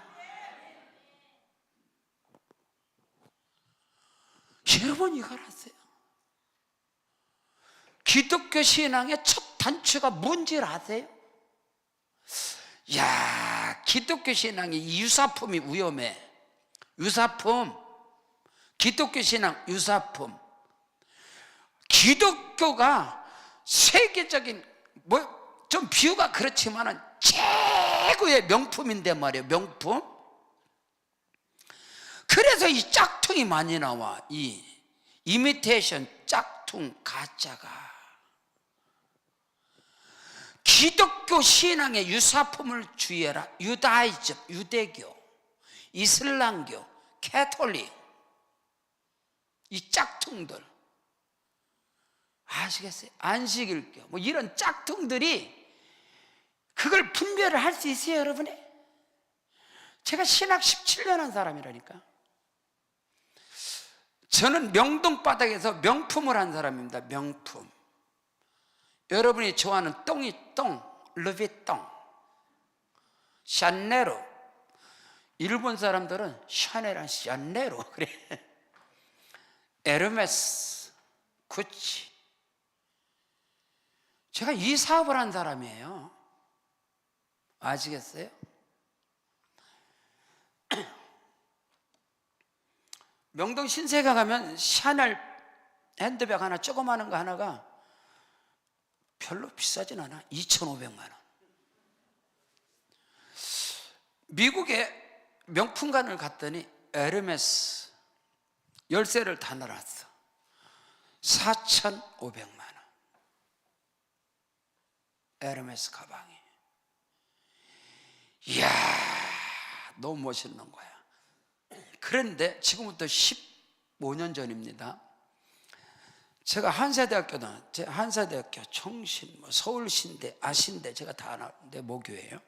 여러분 이걸 아세요? 기독교 신앙의 첫 단추가 뭔지를 아세요? 야, 기독교 신앙이 유사품이 위험해. 유사품, 기독교 신앙 유사품. 기독교가 세계적인 좀 비유가 그렇지만은 최고의 명품인데 말이에요. 명품. 그래서 이 짝퉁이 많이 나와. 이 이미테이션 짝퉁 가짜가. 기독교 신앙의 유사품을 주의해라. 유다이즘, 유대교, 이슬람교, 캐톨릭, 이 짝퉁들 아시겠어요? 안식일교 뭐 이런 짝퉁들이 그걸 분별을 할 수 있어요, 여러분이? 제가 신학 17년 한 사람이라니까. 저는 명동 바닥에서 명품을 한 사람입니다. 명품. 여러분이 좋아하는 똥이 똥, 르비똥, 샤넬로. 일본 사람들은 샤넬한 샤넬로 그래. 에르메스, 구찌. 제가 이 사업을 한 사람이에요. 아시겠어요? 명동 신세가 가면 샤넬 핸드백 하나, 조그마한 거 하나가 별로 비싸진 않아. 2,500만 원. 미국에 명품관을 갔더니 에르메스 열쇠를 다 넣어놨어. 4,500만 원. 에르메스 가방이. 이야, 너무 멋있는 거야. 그런데 지금부터 15년 전입니다. 제가 한사대학교는 한사대학교, 청신, 서울신대, 아신대 제가 다 나왔는데 모교예요.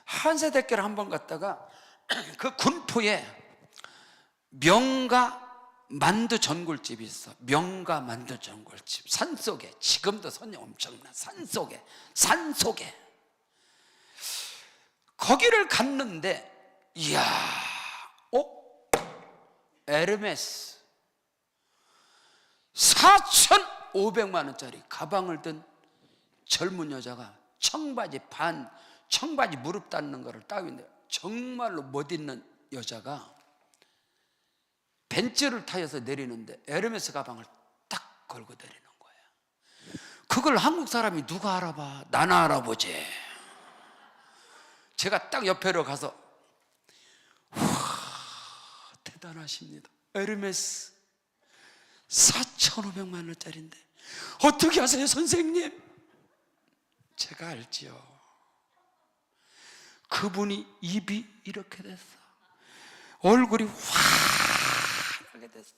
한사대학교를 한번 갔다가 그 군포에 명가 만두 전골집이 있어. 명가 만두 전골집. 산속에, 지금도 손님 엄청나. 산속에 거기를 갔는데 이야, 에르메스 4,500만 원짜리 가방을 든 젊은 여자가 청바지 무릎 닿는 거를 따위는데 정말로 못 있는 여자가 벤츠를 타여서 내리는데 에르메스 가방을 딱 걸고 내리는 거예요. 그걸 한국 사람이 누가 알아봐? 나나 알아보지. 제가 딱 옆에로 가서, 와, 대단하십니다. 에르메스 4,500만 원짜리인데 어떻게 하세요, 선생님? 제가 알지요. 그분이 입이 이렇게 됐어. 얼굴이 환하게 됐어.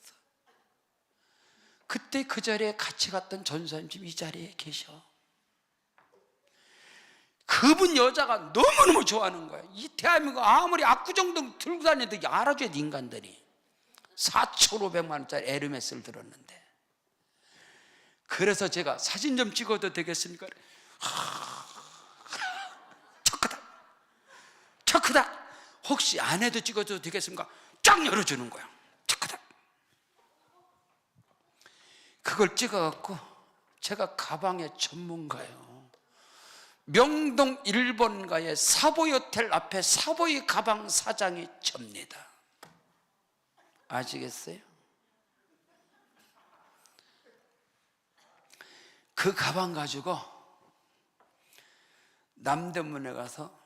그때 그 자리에 같이 갔던 전사님 지금 이 자리에 계셔. 그분 여자가 너무너무 좋아하는 거야. 이 대한민국 아무리 압구정동 들고 다녀도 알아줘야 돼, 인간들이. 4,500만 원짜리 에르메스를 들었는데. 그래서 제가 사진 좀 찍어도 되겠습니까? 저 크다. 혹시 안에도 찍어도 되겠습니까? 쫙 열어주는 거야. 저 크다. 그걸 찍어갖고 제가 가방의 전문가예요. 명동 1번가의 사보이 호텔 앞에 사보이 가방 사장이 접니다. 아시겠어요? 그 가방 가지고 남대문에 가서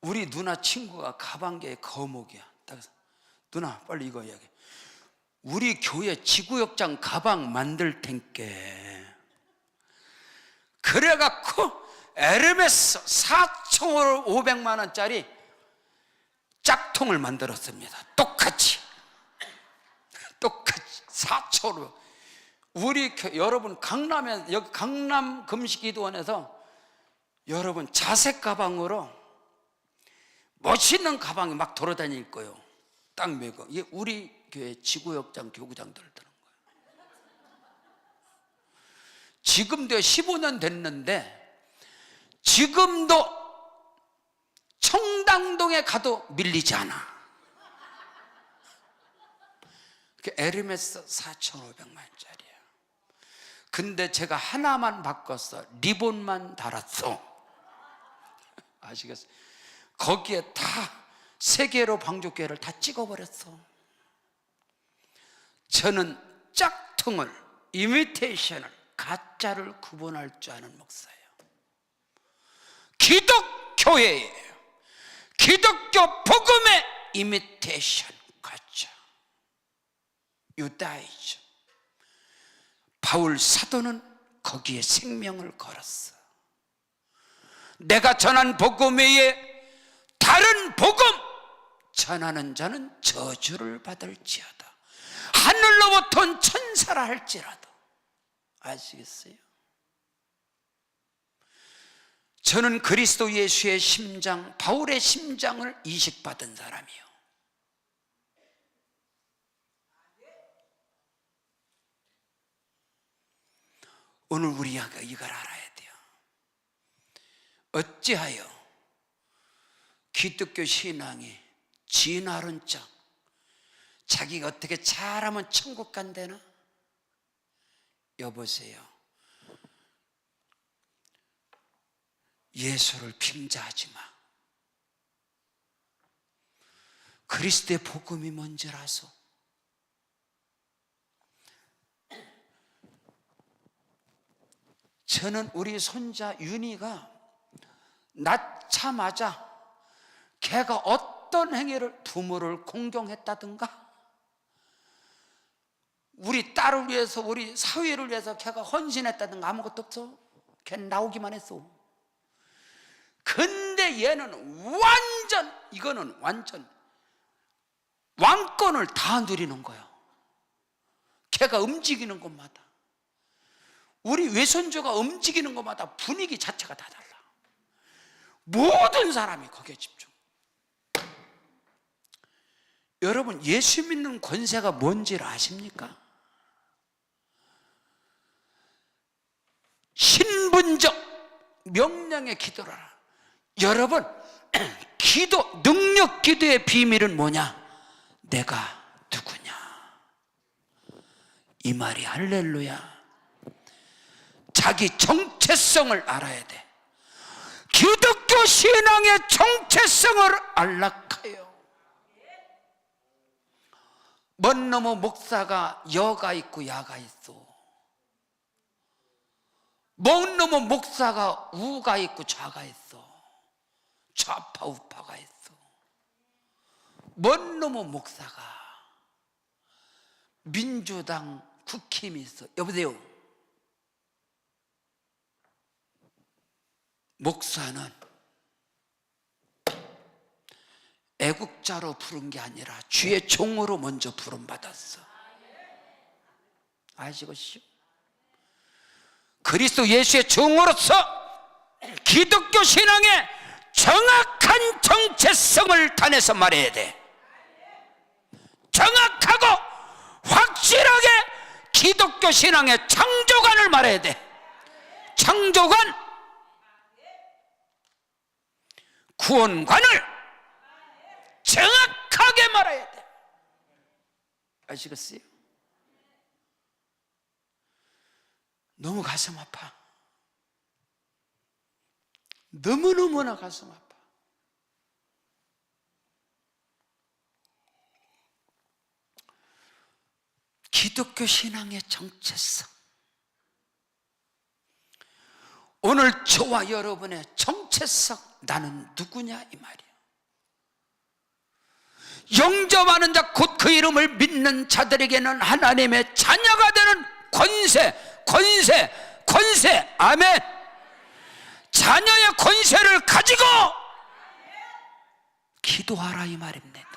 우리 누나 친구가 가방계의 거목이야. 딱 누나 빨리 이거 이야기. 우리 교회 지구역장 가방 만들 텐께. 그래갖고 에르메스 4,500만 원짜리 짝통을 만들었습니다. 똑같이 4,500. 우리 여러분 강남에, 여기 강남 금식기도원에서 여러분 자색 가방으로 멋있는 가방이 막 돌아다닐 거예요. 딱 메고. 이게 우리 교회 지구역장 교구장들 드는 거예요. 지금도 15년 됐는데 지금도 청담동에 가도 밀리지 않아. 에르메스 4,500만 원짜리야. 근데 제가 하나만 바꿨어. 리본만 달았어. 아시겠어요? 거기에 다 세계로 방족계를 다 찍어버렸어. 저는 짝퉁을, 이미테이션을, 가짜를 구분할 줄 아는 목사예요. 기독교회예요. 기독교 복음의 이미테이션, 가짜. 유다이죠. 바울 사도는 거기에 생명을 걸었어. 내가 전한 복음 외에 다른 복음 전하는 자는 저주를 받을지어다. 하늘로부터 온 천사라 할지라도. 아시겠어요? 저는 그리스도 예수의 심장, 바울의 심장을 이식받은 사람이요. 오늘 우리가 이걸 알아야 돼요. 어찌하여 기독교 신앙이 진화론 척 자기가 어떻게 잘하면 천국 간대나? 여보세요. 예수를 빙자하지 마. 그리스도의 복음이 뭔지라서. 저는 우리 손자 윤희가 낳자마자 걔가 어떤 행위를, 부모를 공경했다든가 우리 딸을 위해서, 우리 사회를 위해서 걔가 헌신했다든가 아무것도 없어. 걔는 나오기만 했어. 근데 얘는 이거는 완전 왕권을 다 누리는 거야. 걔가 움직이는 곳마다, 우리 외손주가 움직이는 곳마다 분위기 자체가 다 달라. 모든 사람이 거기에 집중. 여러분, 예수 믿는 권세가 뭔지를 아십니까? 신분적 명령의 기도를 하라. 여러분, 기도, 능력 기도의 비밀은 뭐냐? 내가 누구냐? 이 말이 할렐루야. 자기 정체성을 알아야 돼. 기독교 신앙의 정체성을 안락하여. 먼 너머 목사가 여가 있고 야가 있어. 먼 놈은 목사가 우가 있고 좌가 있어. 좌파 우파가 있어. 먼 놈은 목사가 민주당 국힘이 있어. 여보세요, 목사는 애국자로 부른 게 아니라 주의 종으로 먼저 부름받았어. 아시겠어요? 그리스도 예수의 종으로서 기독교 신앙의 정확한 정체성을 단해서 말해야 돼. 정확하고 확실하게 기독교 신앙의 창조관을 말해야 돼. 창조관, 구원관을 정확하게 말해야 돼. 아시겠어요? 너무 가슴 아파. 너무너무나 가슴 아파. 기독교 신앙의 정체성, 오늘 저와 여러분의 정체성, 나는 누구냐 이 말이에요. 영접하는 자 곧 그 이름을 믿는 자들에게는 하나님의 자녀가 되는 권세, 아멘. 자녀의 권세를 가지고 기도하라 이 말입니다.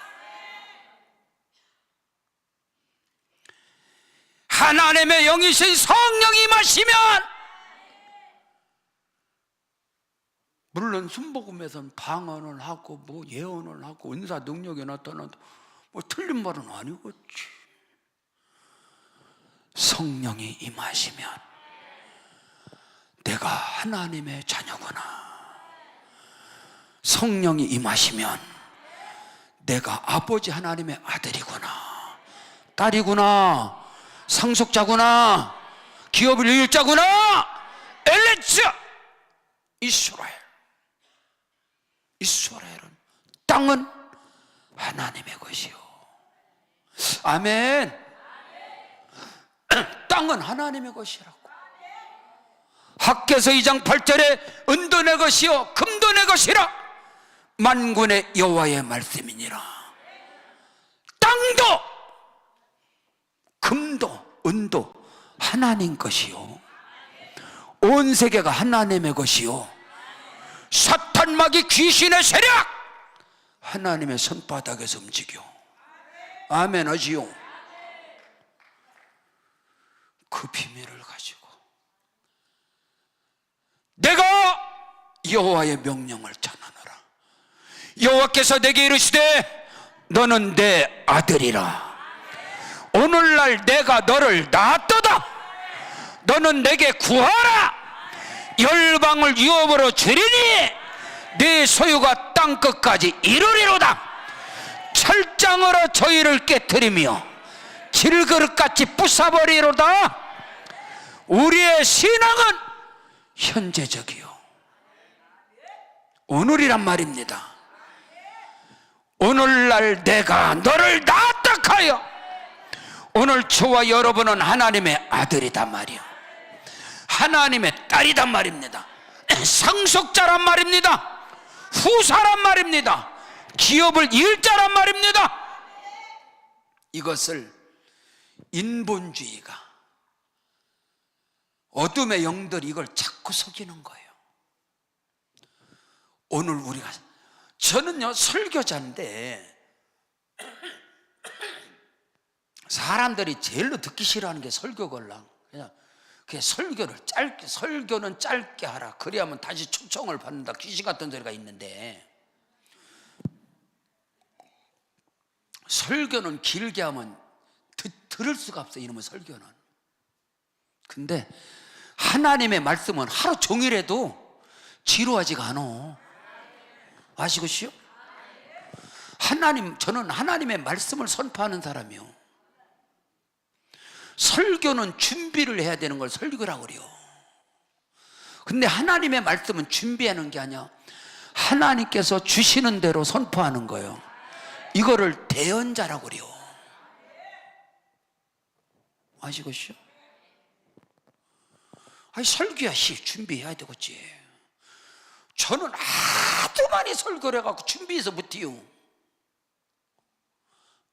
하나님의 영이신 성령이 임하시면, 물론 순복음에서는 방언을 하고 뭐 예언을 하고 은사 능력이 나타나도 뭐 틀린 말은 아니겠지. 성령이 임하시면 내가 하나님의 자녀구나. 성령이 임하시면 내가 아버지 하나님의 아들이구나, 딸이구나, 상속자구나, 기업을 이을 자구나. 엘레츠 이스라엘은 땅은 하나님의 것이요. 아멘. 땅은 하나님의 것이라고. 학개서 2장 8절에 은도 내 것이요 금도 내 것이라 만군의 여호와의 말씀이니라. 땅도 금도 은도 하나님 것이요, 온 세계가 하나님의 것이요, 사탄 마귀 귀신의 세력 하나님의 손바닥에서 움직여. 아멘 하지요. 그 비밀을 가지고 내가 여호와의 명령을 전하노라. 여호와께서 내게 이르시되 너는 내 아들이라. 오늘날 내가 너를 낳았도다. 너는 내게 구하라. 열방을 유업으로 주리니 네 소유가 땅끝까지 이르리로다. 철장으로 저희를 깨뜨리며 질그릇같이 부숴버리로다. 우리의 신앙은 현재적이요, 오늘이란 말입니다. 오늘날 내가 너를 낳았다 하여 오늘 저와 여러분은 하나님의 아들이단 말이요, 하나님의 딸이단 말입니다. 상속자란 말입니다. 후사란 말입니다. 기업을 이을 자란 말입니다. 이것을 인본주의가, 어둠의 영들이 이걸 자꾸 속이는 거예요. 오늘 우리가, 저는요 설교자인데 사람들이 제일로 듣기 싫어하는 게 설교걸랑. 그냥 설교는 짧게 하라. 그래야만 다시 초청을 받는다. 귀신 같은 소리가 있는데, 설교는 길게 하면 들을 수가 없어, 이놈의 설교는. 근데 하나님의 말씀은 하루 종일 해도 지루하지가 않아. 아시겠어요? 저는 하나님의 말씀을 선포하는 사람이요. 설교는 준비를 해야 되는 걸 설교라고 그래요. 근데 하나님의 말씀은 준비하는 게 아니야. 하나님께서 주시는 대로 선포하는 거예요. 이거를 대언자라고 그래요. 아시겠어요? 아니 설교야 준비해야 되겠지. 저는 아주 많이 설교를 해갖고 준비해서 못해요.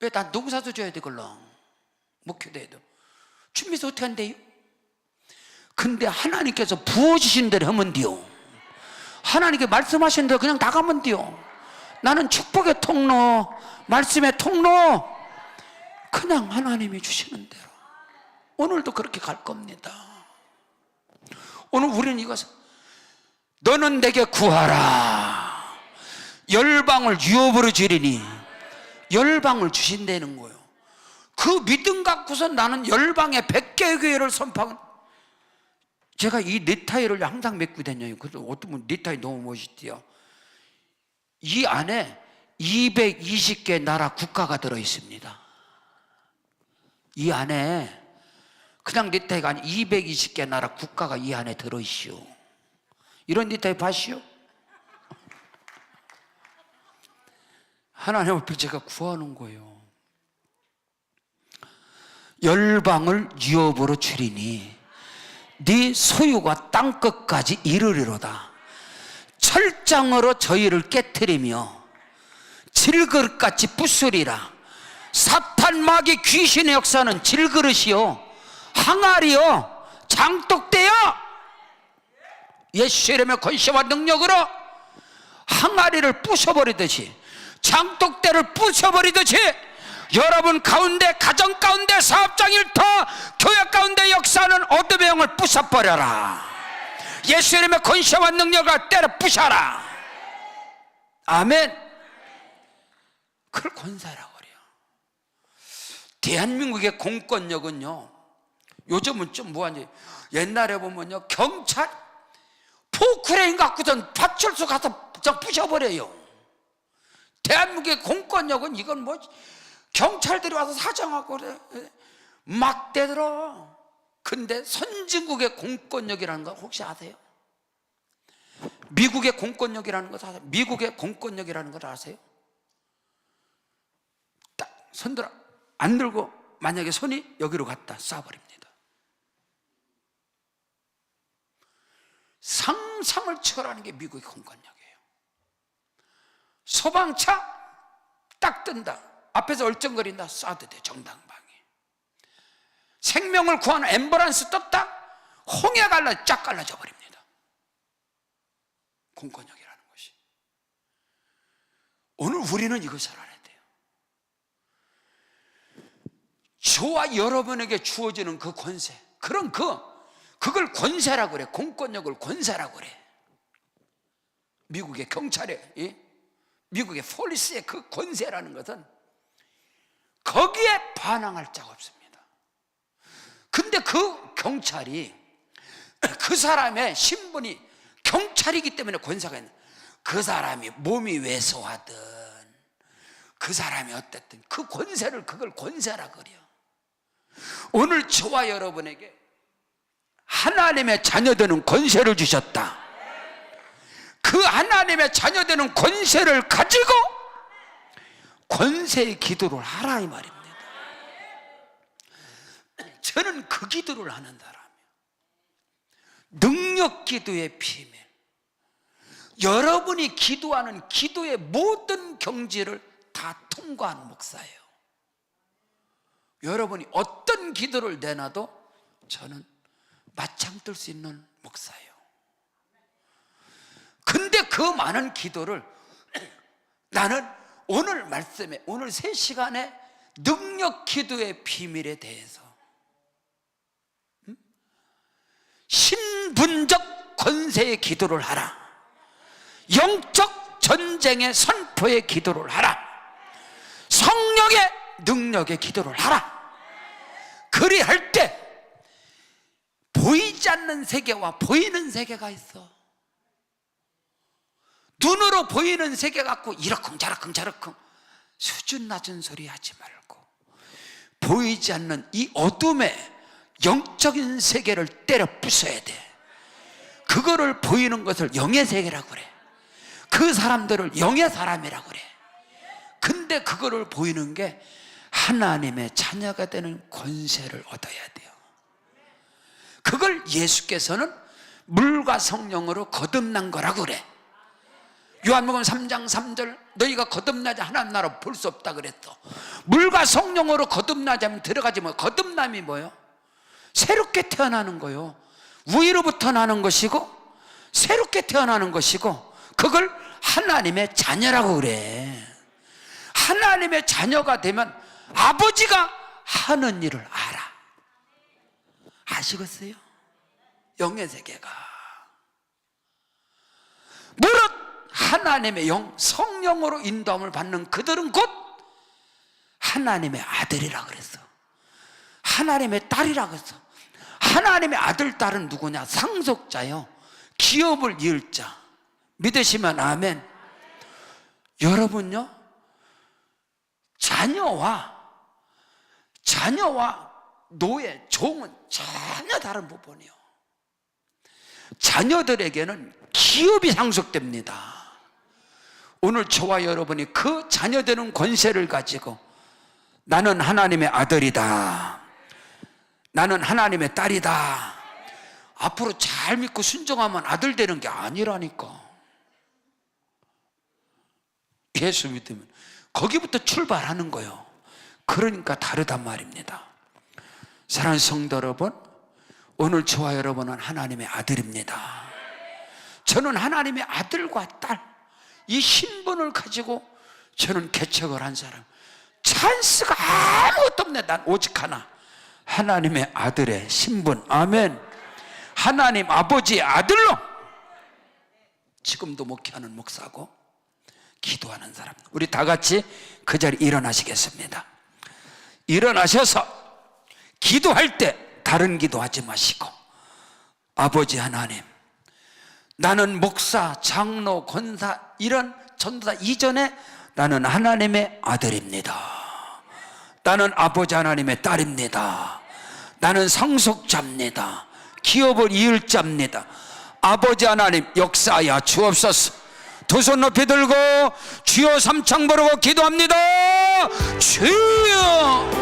왜? 난 농사도 줘야 되걸랑 목표대도 준비해서 어떻게 한대요? 근데 하나님께서 부어주신 대로 하면 돼요. 하나님께 말씀하신 대로 그냥 나가면 돼요. 나는 축복의 통로, 말씀의 통로, 그냥 하나님이 주시는 대로. 오늘도 그렇게 갈 겁니다. 오늘 우리는 이것을, 너는 내게 구하라, 열방을 유업으로 주리니, 열방을 주신다는 거예요. 그 믿음 갖고서 나는 열방의 100개의 교회를 선포하는. 제가 이 넥타이를 항상 메고 다녀요. 그래서 어떤 분 넥타이 너무 멋있대요. 이 안에 220개 나라 국가가 들어있습니다. 이 안에 그냥 넥타이가 아니라 220개 나라 국가가 이 안에 들어있시오. 이런 넥타이 봤시오? 하나님 앞에 제가 구하는 거예요. 열방을 유업으로 주리니 네 소유가 땅끝까지 이르리로다. 철장으로 저희를 깨트리며 질그릇같이 부수리라. 사탄 마귀 귀신의 역사는 질그릇이요, 항아리요, 장독대요. 예수 이름의 권세와 능력으로 항아리를 부숴버리듯이, 장독대를 부숴버리듯이 여러분 가운데, 가정 가운데, 사업장 일터, 교회 가운데 역사하는 어둠의 영을 부숴버려라. 예수 이름의 권세와 능력을 때려 부셔라. 아멘. 그걸 권세라고 그래요. 대한민국의 공권력은요, 요즘은 좀 뭐하니, 옛날에 보면요, 경찰 포크레인 갖고선 파출소 가서 부셔버려요. 대한민국의 공권력은 이건 뭐 경찰들이 와서 사정하고 그래, 막 대들어. 근데 선진국의 공권력이라는 거 혹시 아세요? 미국의 공권력이라는 거 아세요? 미국의 공권력이라는 걸 아세요? 딱 손들어 안 들고 만약에 손이 여기로 갔다 쏴버립니다. 상상을 초월하는 게 미국의 공권력이에요. 소방차 딱 뜬다, 앞에서 얼쩡거린다, 쏴도 돼. 정당방위. 생명을 구하는 앰뷸런스 떴다, 홍해 갈라 쫙 갈라져 버립니다. 공권력이라는 것이. 오늘 우리는 이것을 알아야 돼요. 저와 여러분에게 주어지는 그 권세, 그런 그걸 권세라고 그래. 공권력을 권세라고 그래. 미국의 경찰의, 미국의 폴리스의 그 권세라는 것은 거기에 반항할 자가 없습니다. 근데 그 경찰이, 그 사람의 신분이 경찰이기 때문에 권세가 있는, 그 사람이 몸이 왜소하든 그 사람이 어쨌든 그 권세를, 그걸 권세라 그래요. 오늘 저와 여러분에게 하나님의 자녀되는 권세를 주셨다. 그 하나님의 자녀되는 권세를 가지고 권세의 기도를 하라 이 말입니다. 저는 그 기도를 하는 사람이에요. 능력 기도의 비밀. 여러분이 기도하는 기도의 모든 경지를 다 통과한 목사예요. 여러분이 어떤 기도를 내놔도 저는 맞짱 뜰 수 있는 목사예요. 근데 그 많은 기도를 나는 오늘 말씀에, 오늘 3시간에 능력 기도의 비밀에 대해서 신분적 권세의 기도를 하라, 영적 전쟁의 선포의 기도를 하라, 성령의 능력의 기도를 하라. 그리할 때 보이지 않는 세계와 보이는 세계가 있어. 눈으로 보이는 세계 갖고 이러쿵저러쿵 수준 낮은 소리 하지 말고, 보이지 않는 이 어둠의 영적인 세계를 때려 부숴야 돼. 그거를 보이는 것을 영의 세계라고 그래. 그 사람들을 영의 사람이라고 그래. 근데 그거를 보이는 게 하나님의 자녀가 되는 권세를 얻어야 돼요. 그걸 예수께서는 물과 성령으로 거듭난 거라고 그래. 요한복음 3장 3절 너희가 거듭나지 하나님 나라 볼 수 없다 그랬어. 물과 성령으로 거듭나자면 들어가지 뭐. 거듭남이 뭐요? 새롭게 태어나는 거요. 위로부터 나는 것이고 새롭게 태어나는 것이고 그걸 하나님의 자녀라고 그래. 하나님의 자녀가 되면 아버지가 하는 일을 알아. 아시겠어요? 영의 세계가 무릇 하나님의 영 성령으로 인도함을 받는 그들은 곧 하나님의 아들이라 그랬어. 하나님의 딸이라 그랬어. 하나님의 아들 딸은 누구냐? 상속자요, 기업을 이을 자. 믿으시면 아멘. 여러분요, 자녀와 노예, 종은 전혀 다른 부분이요. 자녀들에게는 기업이 상속됩니다. 오늘 저와 여러분이 그 자녀되는 권세를 가지고 나는 하나님의 아들이다, 나는 하나님의 딸이다, 앞으로 잘 믿고 순종하면 아들 되는 게 아니라니까. 예수 믿으면 거기부터 출발하는 거예요. 그러니까 다르단 말입니다. 사랑하는 성도 여러분, 오늘 저와 여러분은 하나님의 아들입니다. 저는 하나님의 아들과 딸, 이 신분을 가지고 저는 개척을 한 사람. 찬스가 아무것도 없네. 난 오직 하나, 하나님의 아들의 신분. 아멘. 하나님 아버지의 아들로 지금도 목회하는 목사고 기도하는 사람. 우리 다 같이 그 자리에 일어나시겠습니다. 일어나셔서 기도할 때 다른 기도하지 마시고, 아버지 하나님, 나는 목사, 장로, 권사, 이런 전도사 이전에 나는 하나님의 아들입니다. 나는 아버지 하나님의 딸입니다. 나는 상속자입니다. 기업을 이을 자입니다. 아버지 하나님 역사하여 주옵소서. 두 손 높이 들고 주여 삼창 부르고 기도합니다. 주여.